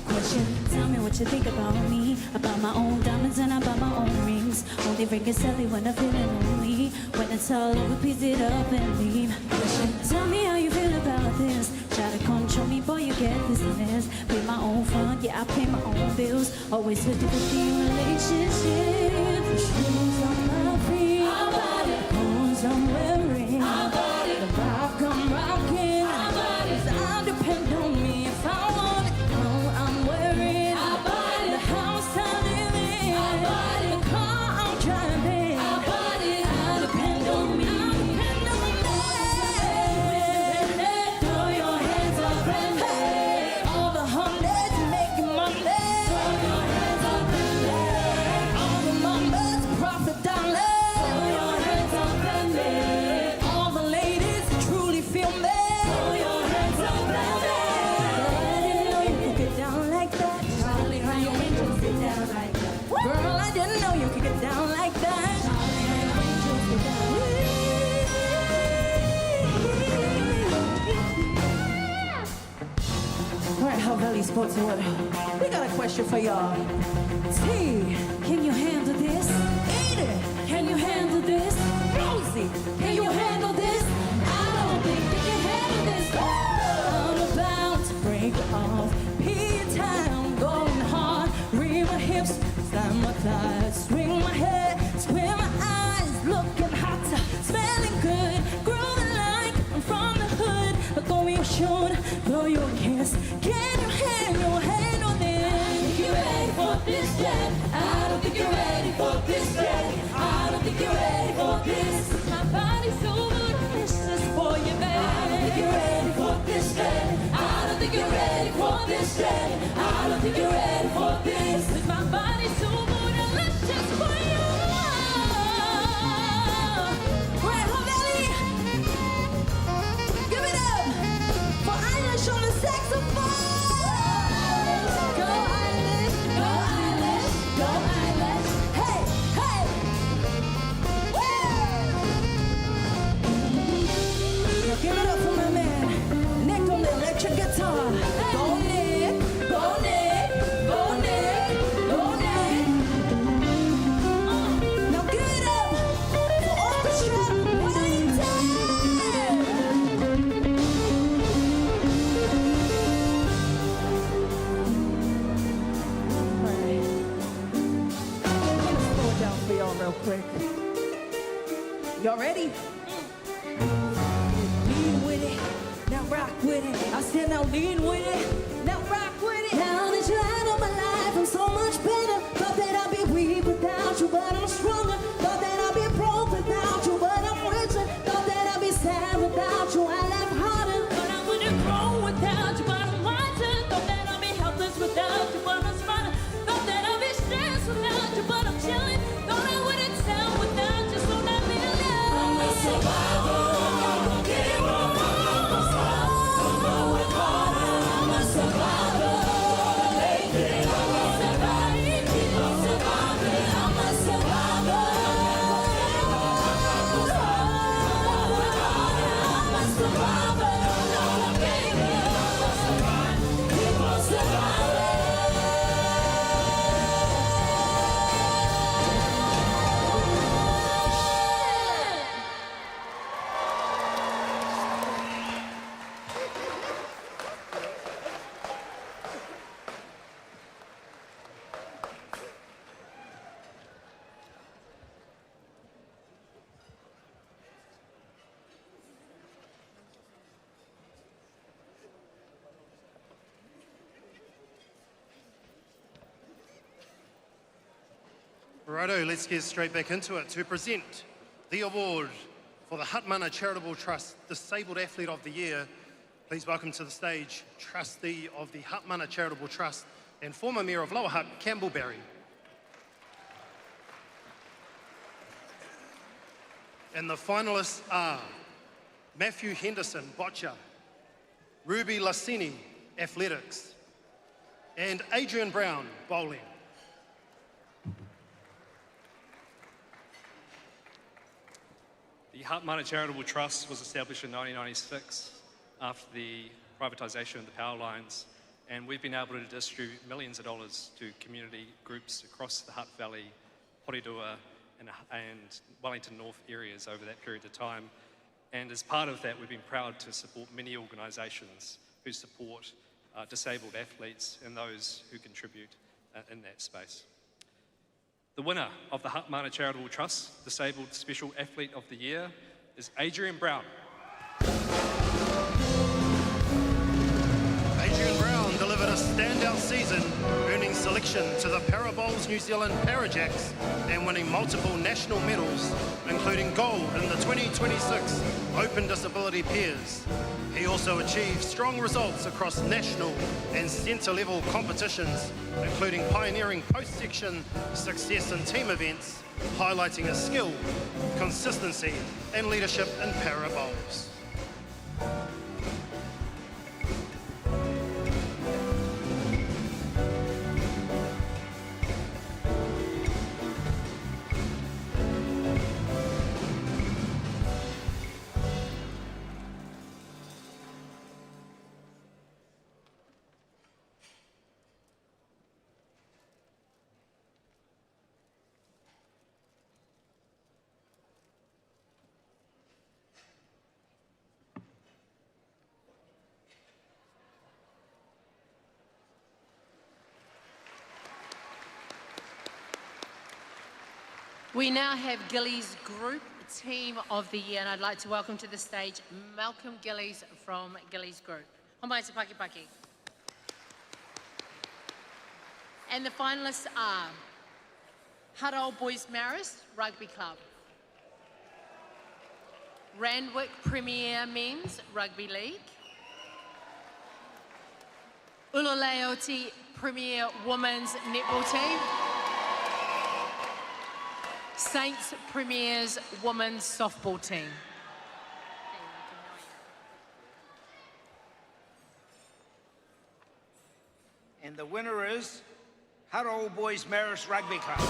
Question, tell me what you think about me. About my own diamonds and about my own rings. Only ring is silly when I'm feeling lonely. When it's all over, piece it up and leave. Question, tell me how you feel about this. Try to control me, boy, you get this and this. Pay my own fund, yeah, I pay my own bills. Always 50-50 in relationship. The shoes on my feet, the clothes I'm wearing, the rock I'm rocking. 'Cause I depend on me if I want it. No, I'm wearing the house I live in, the car I'm driving. I depend on me. Throw your hands up and all the honeys making money. Throw your hands up and all the mamas profit dollars. Throw your hands up and all the ladies who truly feel me. Throw your hands up and I didn't know you could get down like that. Charlie, how your angels get down like that. Girl, I didn't know you could get down like that. Charlie, how your angels get down. All right, how Valley Sports Order. We got a question for y'all. T, can you handle this? Edie, can you handle this? Rosie, can you handle this? I don't think you can handle this. I'm about to break off. P-Town, going hard. Rear my hips, slam my thighs, swing my head, square my eyes, looking hot, smelling good, growing like I'm from the hood. Look over your shoulder, blow your kiss. Can you handle this? You ready for this yet? I don't think you're ready for this yet. I don't think you're ready for this. My body's so good, this is for you, baby. I don't think you're ready for this yet. I don't think you're ready for this yet. I don't think you're ready for this. My body's so good, and let's just for you. Right, Havelli. Give it up for Eilish on the saxophone. Go Eilish, go Eilish, go Eilish. Hey, hey. Now give it up for my man, Nick on the electric guitar. Go Nick, go Nick, go Nick, go Nick. Now give it up for orchestra Wellington. Slow it down for y'all real quick. Y'all ready? Lean with it, now rock with it. I said now lean with it, now rock with it. Now that you're out of my life, I'm so much better. Thought that I'd be weak without you, but I'm stronger. Thought that I'd be broke without you, but I'm richer. Thought that I'd be sad without you, I laugh harder. Thought I wouldn't grow without you, but I'm wiser. Thought that I'd be helpless without you, but I'm smarter. Thought that I'd be stressed without you, but I'm chilling. Thought I wouldn't sell without you, so let me live. I'm a survivor. I'm a survivor. Righto, let's get straight back into it. To present the award for the Hutt Mana Charitable Trust Disabled Athlete of the Year, please welcome to the stage trustee of the Hutt Mana Charitable Trust and former Mayor of Lower Hutt, Campbell Barry. And the finalists are Matthew Henderson, Boccia, Ruby Lassini, Athletics, and Adrian Brown, Bowling. The Hutt Mana Charitable Trust was established in 1996 after the privatisation of the power lines, and we've been able to distribute millions of dollars to community groups across the Hutt Valley, Porirua and Wellington North areas over that period of time. And as part of that, we've been proud to support many organisations who support disabled athletes and those who contribute in that space. The winner of the Hutt Mana Charitable Trust Disabled Special Athlete of the Year is Adrian Brown. Adrian Brown delivered a standout season, earning selection to the Parabowls New Zealand Parajacks and winning multiple national medals, including gold in the 2026 Open Disability Pairs. He also achieved strong results across national and centre-level competitions, including pioneering post-section success in team events, highlighting his skill, consistency and leadership in Parabowls. We now have Gillies Group Team of the Year, and I'd like to welcome to the stage Malcolm Gillies from Gillies Group. Homai te paki paki. And the finalists are Hutt Old Boys Marist Rugby Club, Randwick Premier Men's Rugby League, Ulaleoti Premier Women's Netball Team, Saints Premier's Women's Softball Team. And the winner is Hutt Old Boys Marist Rugby Club.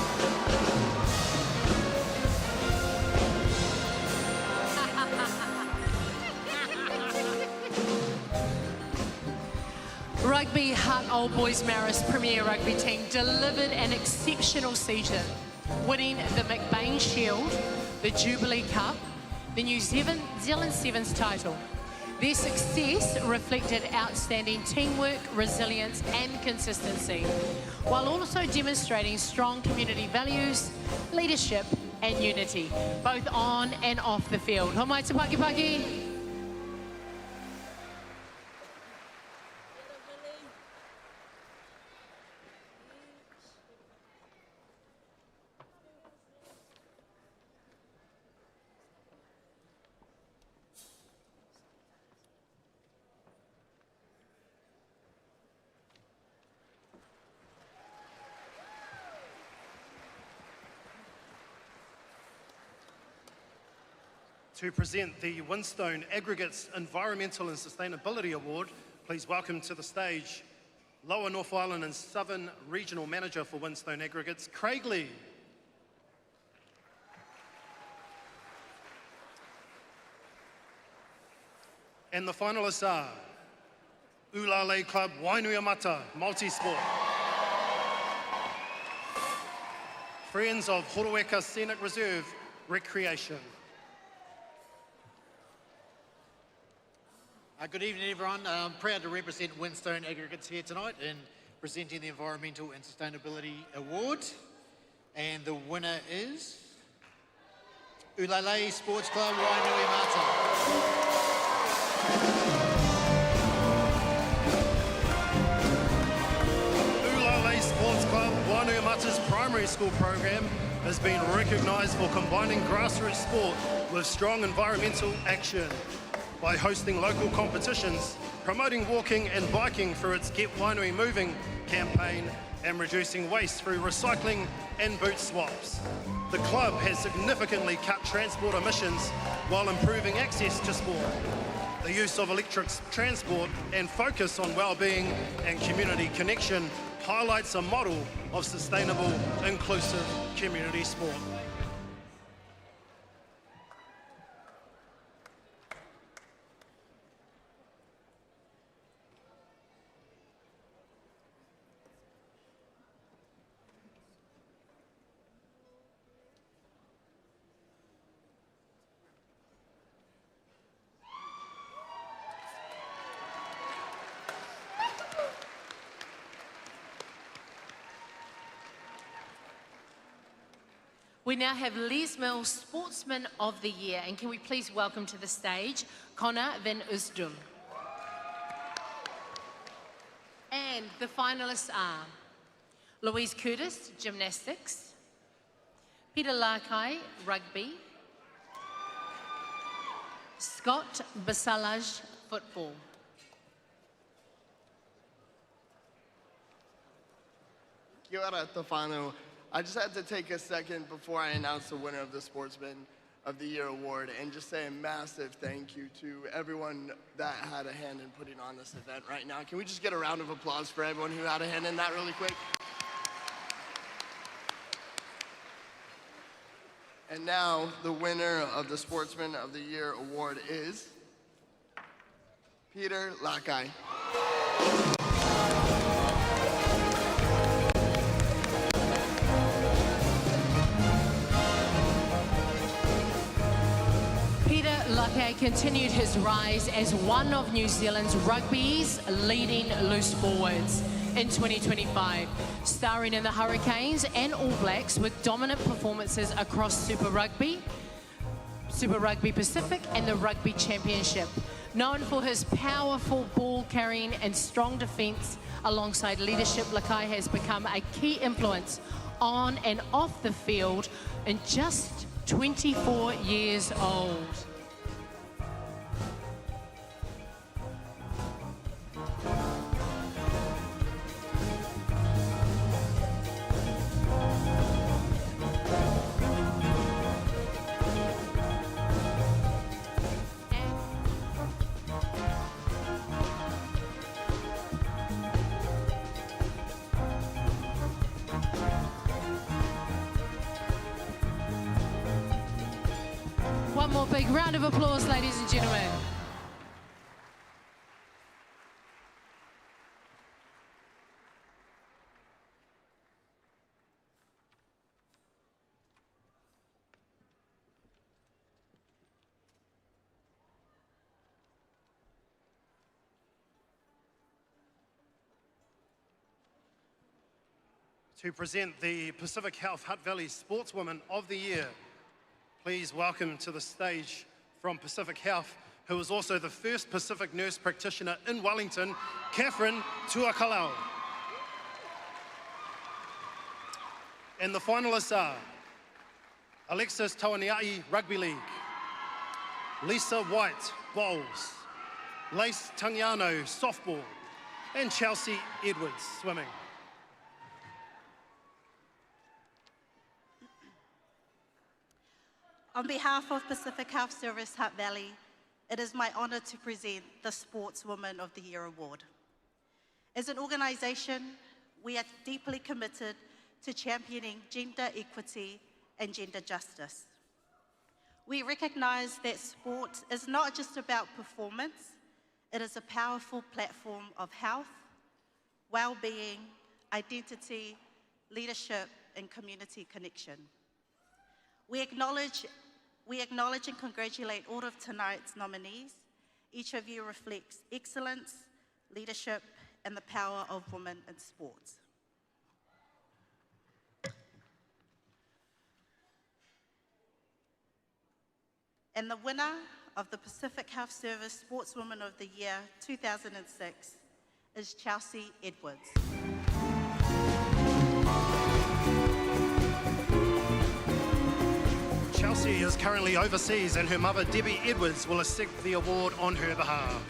Rugby Hutt Old Boys Marist Premier Rugby Team delivered an exceptional season, winning the McBain Shield, the Jubilee Cup, the New Zealand Sevens title. Their success reflected outstanding teamwork, resilience and consistency, while also demonstrating strong community values, leadership and unity, both on and off the field. Homai te paki paki. To present the Winstone Aggregates Environmental and Sustainability Award, please welcome to the stage Lower North Island and Southern Regional Manager for Winstone Aggregates, Craig Lee. And the finalists are Ulale Club Wainuiamata Multisport, Friends of Horueka Scenic Reserve Recreation. Good evening, everyone. I'm proud to represent Winstone Aggregates here tonight in presenting the Environmental and Sustainability Award. And the winner is Ulale Sports Club Wainuiamata. Ulale Sports Club Wainuiamata's primary school program has been recognised for combining grassroots sport with strong environmental action by hosting local competitions, promoting walking and biking through its Get Winery Moving campaign, and reducing waste through recycling and boot swaps. The club has significantly cut transport emissions while improving access to sport. The use of electric transport and focus on well-being and community connection highlights a model of sustainable, inclusive community sport. We now have Les Mills Sportsman of the Year, and can we please welcome to the stage Connor van Oostdal. And the finalists are Louise Curtis, Gymnastics, Peter Lakai, Rugby, Scott Basalaj, Football. Kia ora te whānau. I just had to take a second before I announce the winner of the Sportsman of the Year award and just say a massive thank you to everyone that had a hand in putting on this event right now. Can we just get a round of applause for everyone who had a hand in that really quick? And now the winner of the Sportsman of the Year award is Peter Lakai. Lakai continued his rise as one of New Zealand's rugby's leading loose forwards in 2025, starring in the Hurricanes and All Blacks with dominant performances across Super Rugby Pacific and the Rugby Championship. Known for his powerful ball carrying and strong defence alongside leadership, Lakai has become a key influence on and off the field in just 24 years old. One more big round of applause, ladies and gentlemen. To present the Pacific Health Hutt Valley Sportswoman of the Year, please welcome to the stage from Pacific Health, who is also the first Pacific nurse practitioner in Wellington, Catherine Tuakalau. And the finalists are Alexis Tawaniai, Rugby League, Lisa White, Bowls, Lace Tangiano, Softball, and Chelsea Edwards, Swimming. On behalf of Pacific Health Service Hutt Valley, it is my honour to present the Sportswoman of the Year Award. As an organisation, we are deeply committed to championing gender equity and gender justice. We recognise that sport is not just about performance, it is a powerful platform of health, well-being, identity, leadership and community connection. We acknowledge and congratulate all of tonight's nominees. Each of you reflects excellence, leadership, and the power of women in sports. And the winner of the Pacific Health Service Sportswoman of the Year 2006 is Chelsea Edwards. Chelsea is currently overseas and her mother Debbie Edwards will accept the award on her behalf.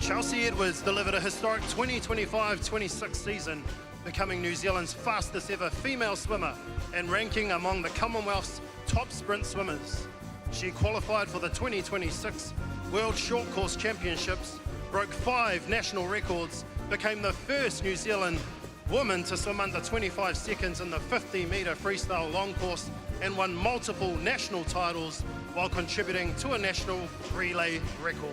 Chelsea Edwards delivered a historic 2025-26 season, becoming New Zealand's fastest ever female swimmer and ranking among the Commonwealth's top sprint swimmers. She qualified for the 2026 World Short Course Championships, broke 5 national records, became the first New Zealand woman to swim under 25 seconds in the 50-metre freestyle long course, and won multiple national titles while contributing to a national relay record.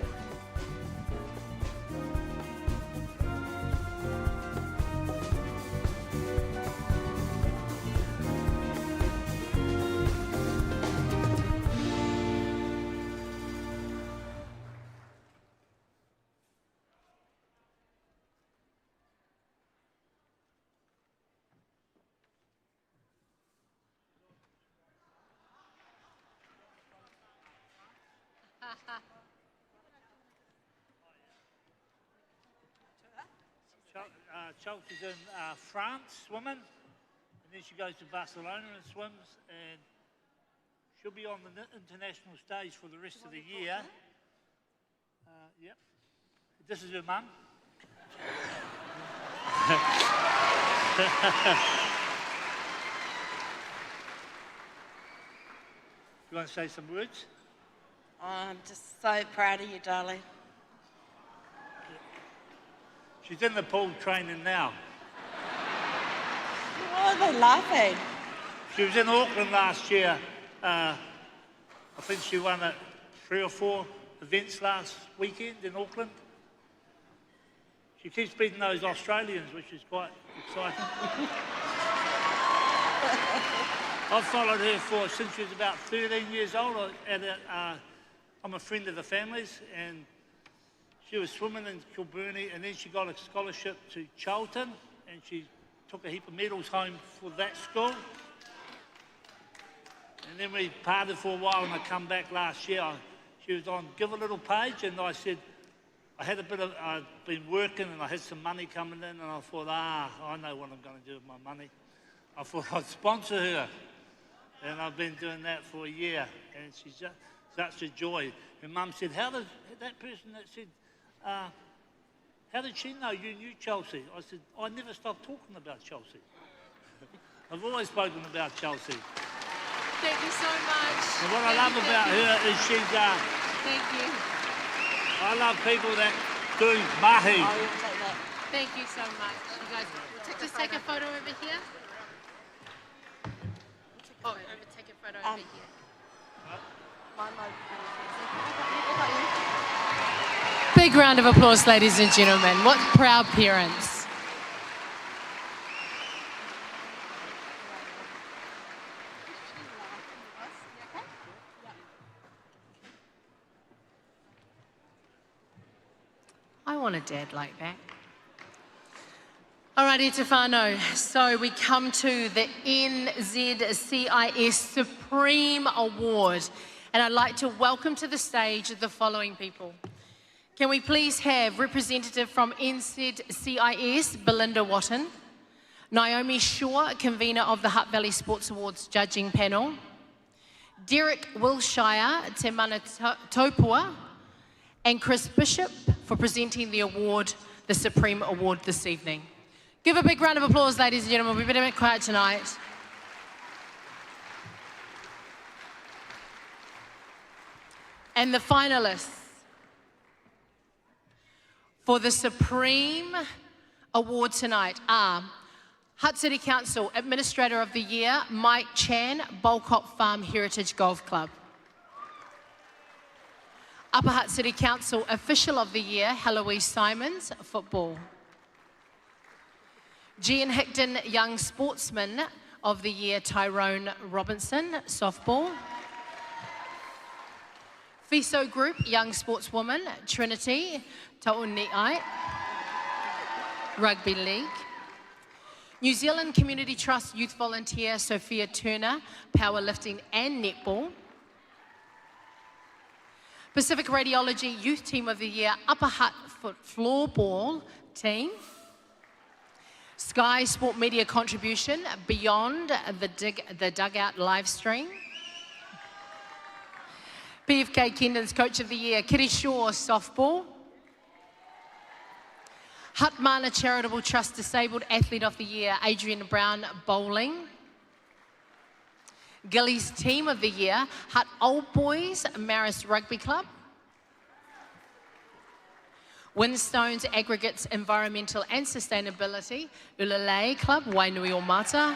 Chelsea's in France swimming, and then she goes to Barcelona and swims, and she'll be on the international stage for the rest of the year. Yep. This is her mum. You want to say some words? I'm just so proud of you, darling. She's in the pool training now. Why are they laughing? She was in Auckland last year. I think she won 3 or 4 events last weekend in Auckland. She keeps beating those Australians, which is quite exciting. I've followed her since she was about 13 years old. I'm a friend of the family's, and she was swimming in Kilburnie, and then she got a scholarship to Charlton, and she took a heap of medals home for that school. And then we parted for a while, and I come back last year. She was on Give a Little page, and I said, I'd been working, and I had some money coming in, and I thought, I know what I'm going to do with my money. I thought I'd sponsor her, and I've been doing that for a year, and she's just such a joy. Her mum said, how did that person that said, how did she know you knew Chelsea? I said, I never stopped talking about Chelsea. I've always spoken about Chelsea. Thank you so much. And what I love about her is she's... Thank you. I love people that do mahi. Thank you so much. You guys, just take a photo over here. Oh, take a photo over here. Big round of applause, ladies and gentlemen. What proud parents. I want a dad like that. All right, Etefano, so we come to the NZCIS Supreme Award, and I'd like to welcome to the stage the following people. Can we please have representative from NZCIS, Belinda Watton, Naomi Shaw, convener of the Hutt Valley Sports Awards judging panel, Derek Wilshire, Te Mana Topua, and Chris Bishop for presenting the award, the Supreme Award this evening. Give a big round of applause, ladies and gentlemen. We better be quiet tonight. And the finalists for the Supreme Award tonight are Hutt City Council Administrator of the Year, Mike Chan, Bolcott Farm Heritage Golf Club. Upper Hutt City Council Official of the Year, Heloise Simons, Football. Gian Hickton Young Sportsman of the Year, Tyrone Robinson, Softball. FISO Group Young Sportswoman, Trinity Tauniai, Rugby League. New Zealand Community Trust Youth Volunteer, Sophia Turner, Powerlifting and Netball. Pacific Radiology Youth Team of the Year, Upper Hutt Floorball Team. Sky Sport Media Contribution, Beyond the Dugout live stream. PFK Kendon's Coach of the Year, Kitty Shaw, softball. Hutt Mana Charitable Trust Disabled Athlete of the Year, Adrian Brown, bowling. Gillies Team of the Year, Hutt Old Boys, Marist Rugby Club. Windstones Aggregates Environmental and Sustainability, Ulalei Club, Wainui o Mata.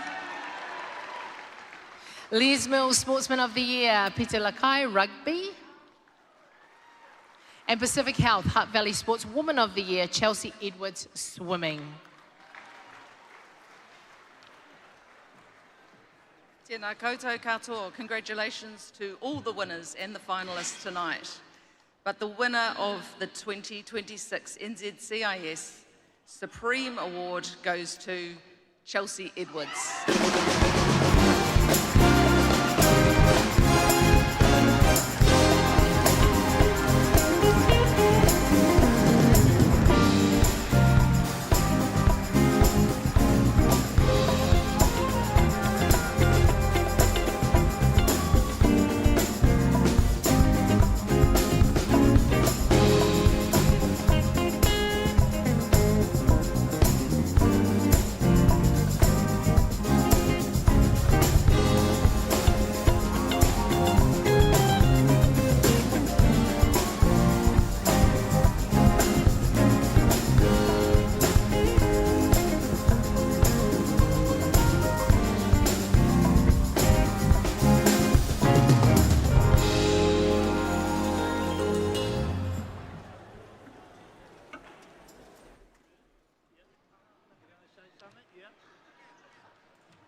Les Mills Sportsman of the Year, Peter Lakai, Rugby. And Pacific Health, Hutt Valley Sportswoman of the Year, Chelsea Edwards, Swimming. Tēnā koutou katoa. Congratulations to all the winners and the finalists tonight. But the winner of the 2026 NZCIS Supreme Award goes to Chelsea Edwards.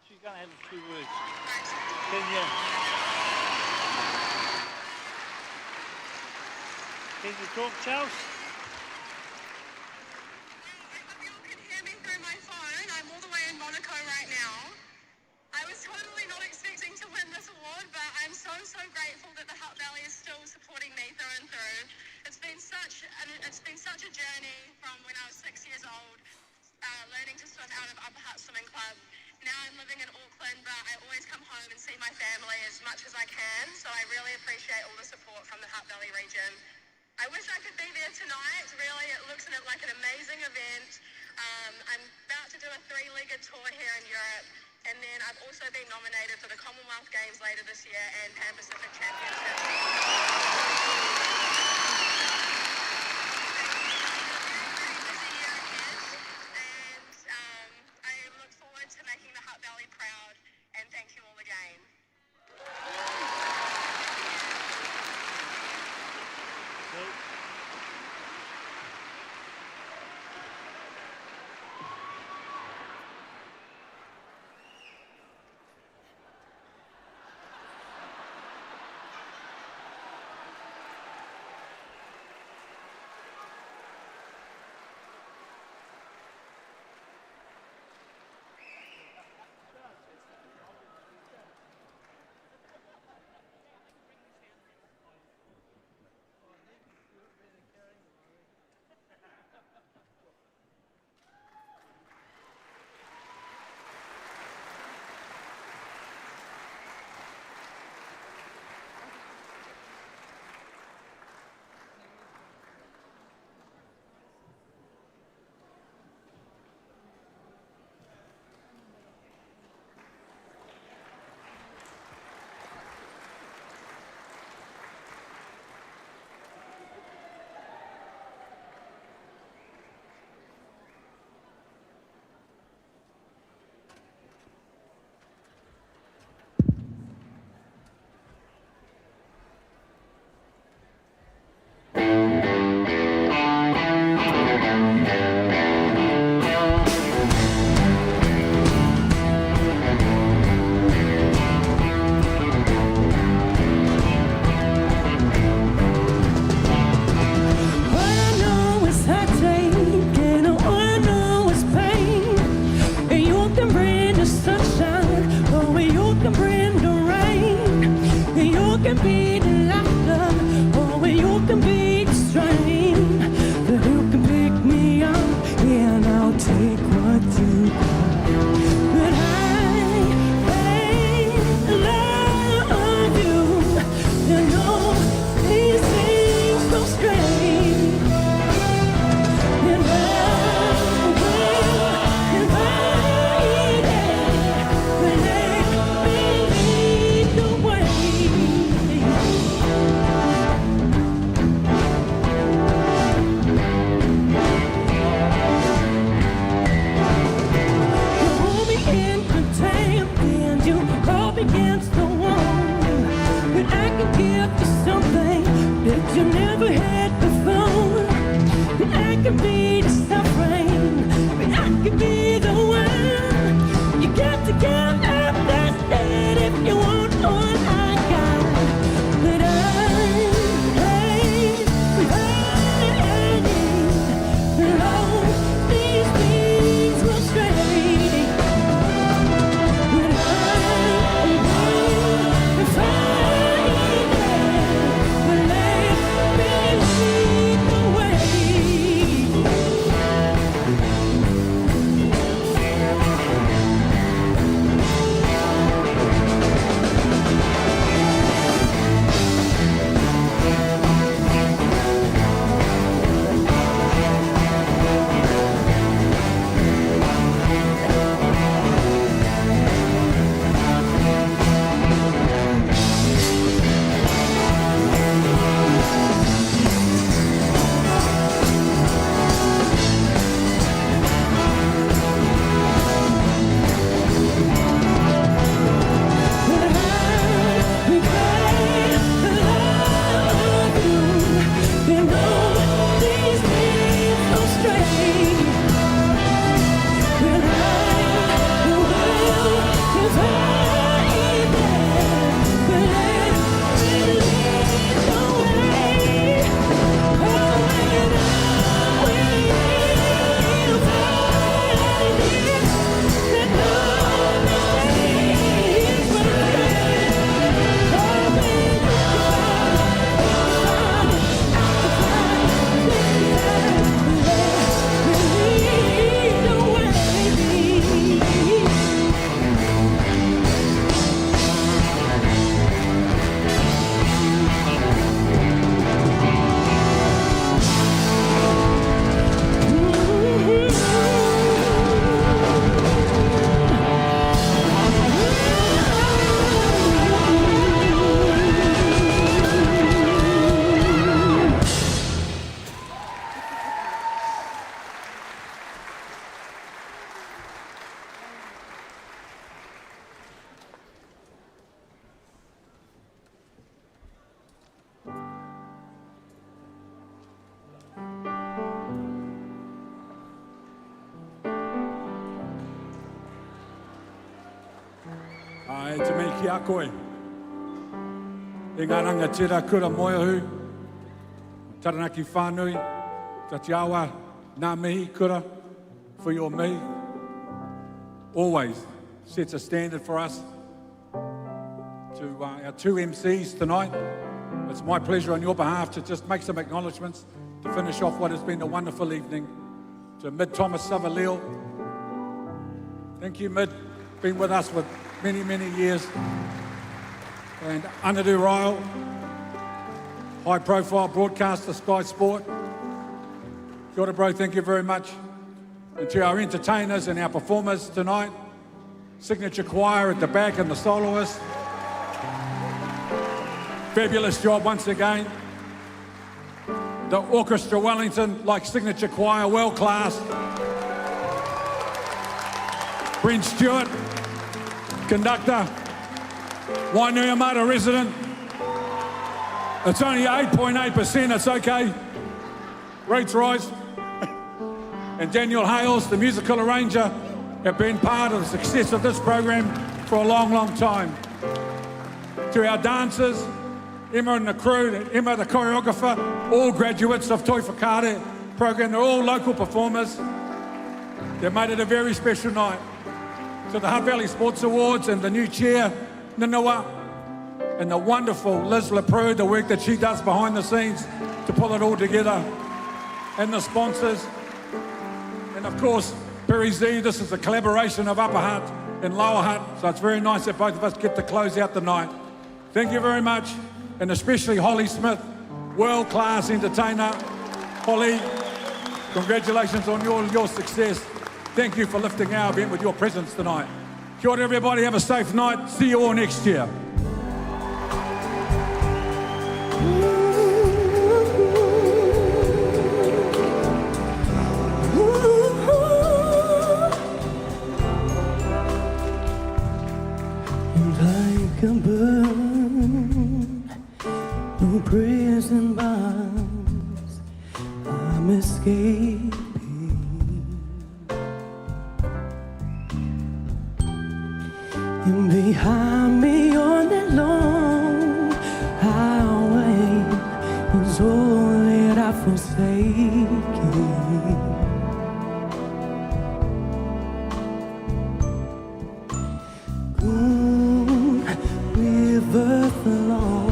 She's going to have a few words. Can you talk, Charles? I'm all the way in Monaco right now. I was totally not expecting to win this award, but I'm so grateful that the Hutt Valley is still supporting me through and through. It's been such a journey from when I was 6 years old, learning to swim out of Upper Hutt Swimming Club. Now I'm living in Auckland, but I always come home and see my family as much as I can, so I really appreciate all the support from the Hutt Valley region. I wish I could be there tonight. Really, it looks like an amazing event. I'm about to do a 3-legged tour here in Europe, and then I've also been nominated for the Commonwealth Games later this year and Pan Pacific Championships. To making the Hutt Valley proud, and thank you all again. Ai te mei ki a koe. E ngā rangatira kura moehu, Taranaki whānui, Atiawa, ngā mihi kura, for your mihi. Always sets a standard for us. To our two MCs tonight, it's my pleasure on your behalf to just make some acknowledgements to finish off what has been a wonderful evening. To Mid Thomas Savalil. Thank you, Mid. Been with us for many, many years. And Anadu Ryle, high-profile broadcaster, Sky Sport. Kia ora, bro, thank you very much. And to our entertainers and our performers tonight, Signature Choir at the back and the soloists. Fabulous job once again. The Orchestra Wellington, like Signature Choir, world class. Brent Stewart, conductor. Wainuiamata resident. It's only 8.8%, it's okay. Rates rise. And Daniel Hales, the musical arranger, have been part of the success of this program for a long, long time. To our dancers, Emma and the crew, Emma the choreographer, all graduates of Toi Whakaare program, they're all local performers. They've made it a very special night. To the Hutt Valley Sports Awards and the new chair, Ninawa, and the wonderful Liz LaPrue, the work that she does behind the scenes to pull it all together. And the sponsors. And of course, Perry Z, this is a collaboration of Upper Hutt and Lower Hutt, so it's very nice that both of us get to close out the night. Thank you very much. And especially Holly Smith, world-class entertainer. Holly, congratulations on your success. Thank you for lifting our event with your presence tonight. Kia ora, everybody, have a safe night. See you all next year. Like a bird, no prison bars, I'm escaping. And behind me on that long highway is all that I've forsaken. River along,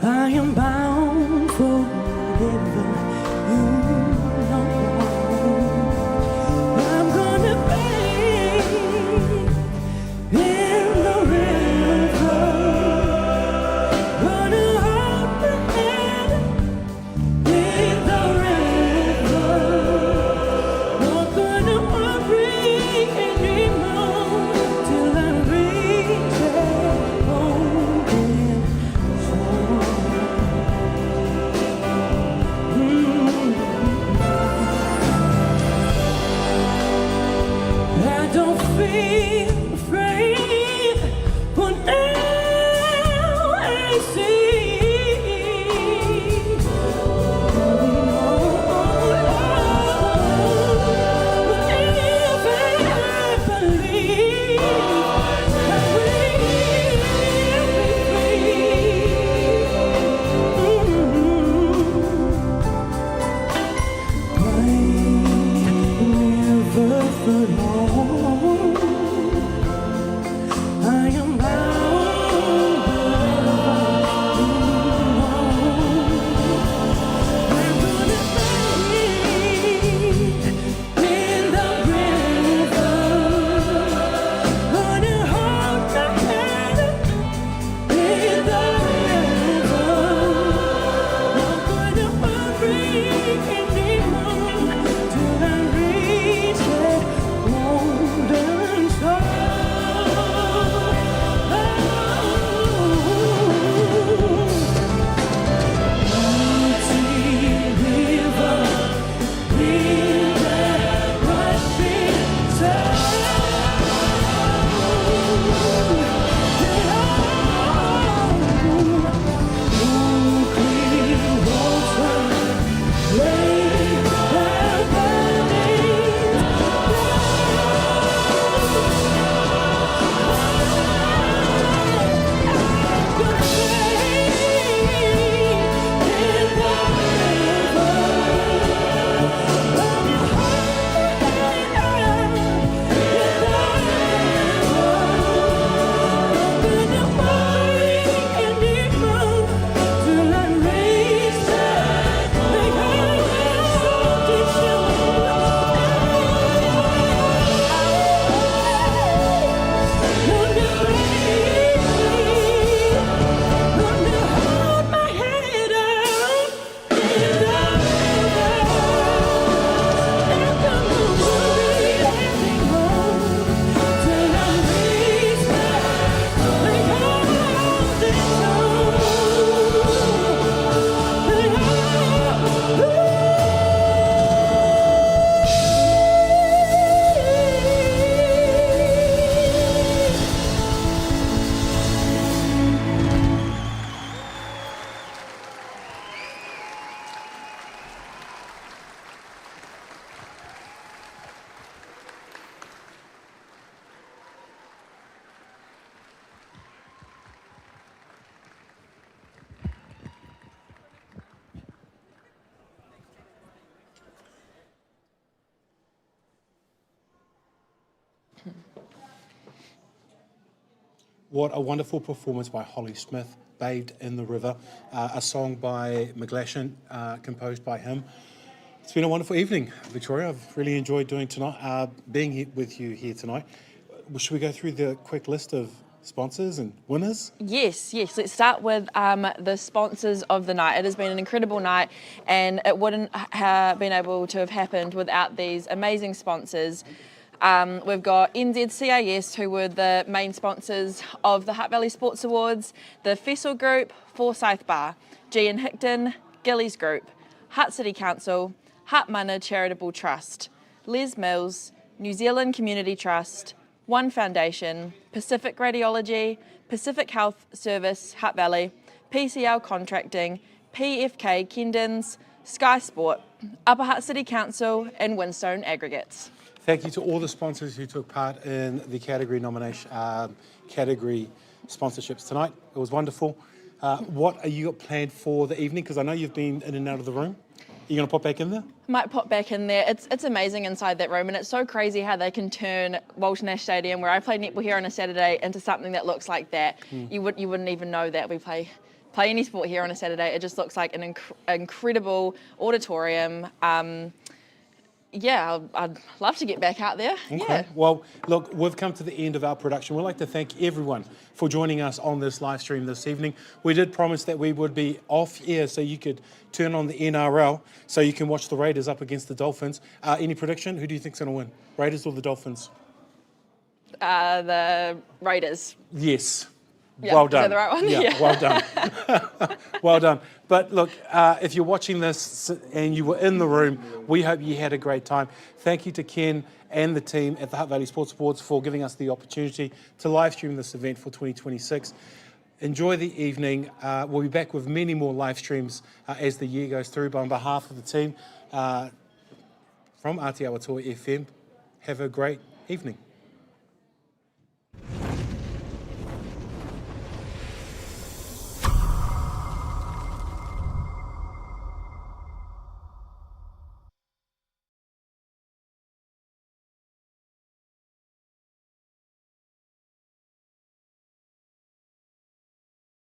I am bound forever. You know I'm gonna be in the river, gonna hold my head in the river, not gonna worry anymore till I reach it open shore. I don't feel afraid, but now I see. Whatever I believe, I will be free. River along, I am bound I'm gonna be in the river, gonna hold my head in the river, not gonna worry anymore till I reach it. What a wonderful performance by Holly Smith, Bathed in the River, a song by McGlashan, composed by him. It's been a wonderful evening, Victoria. I've really enjoyed being here with you here tonight. Should we go through the quick list of sponsors and winners? Yes. Let's start with the sponsors of the night. It has been an incredible night, and it wouldn't have been able to have happened without these amazing sponsors. We've got NZCIS, who were the main sponsors of the Hutt Valley Sports Awards, the Fessel Group, Forsyth Bar, G and Hickton, Gillies Group, Hutt City Council, Hutt Mana Charitable Trust, Les Mills, New Zealand Community Trust, One Foundation, Pacific Radiology, Pacific Health Service Hutt Valley, PCL Contracting, PFK Kendons, Sky Sport, Upper Hutt City Council and Windstone Aggregates. Thank you to all the sponsors who took part in the category sponsorships tonight. It was wonderful. What are you got planned for the evening? Because I know you've been in and out of the room. Are you going to pop back in there? Might pop back in there. It's amazing inside that room, and it's so crazy how they can turn Walter Nash Stadium, where I play netball here on a Saturday, into something that looks like that. You wouldn't even know that we play any sport here on a Saturday. It just looks like an incredible auditorium. I'd love to get back out there. Okay. Yeah. Well, look, we've come to the end of our production. We'd like to thank everyone for joining us on this live stream this evening. We did promise that we would be off air so you could turn on the NRL so you can watch the Raiders up against the Dolphins. Any prediction? Who do you think's going to win? Raiders or the Dolphins? The Raiders. Yes. Yeah, well done. Is that the right one? Yeah. Well done. Well done. But look, if you're watching this and you were in the room, we hope you had a great time. Thank you to Ken and the team at the Hutt Valley Sports Awards for giving us the opportunity to live stream this event for 2026. Enjoy the evening. We'll be back with many more live streams as the year goes through. But on behalf of the team from Atiawa FM, have a great evening.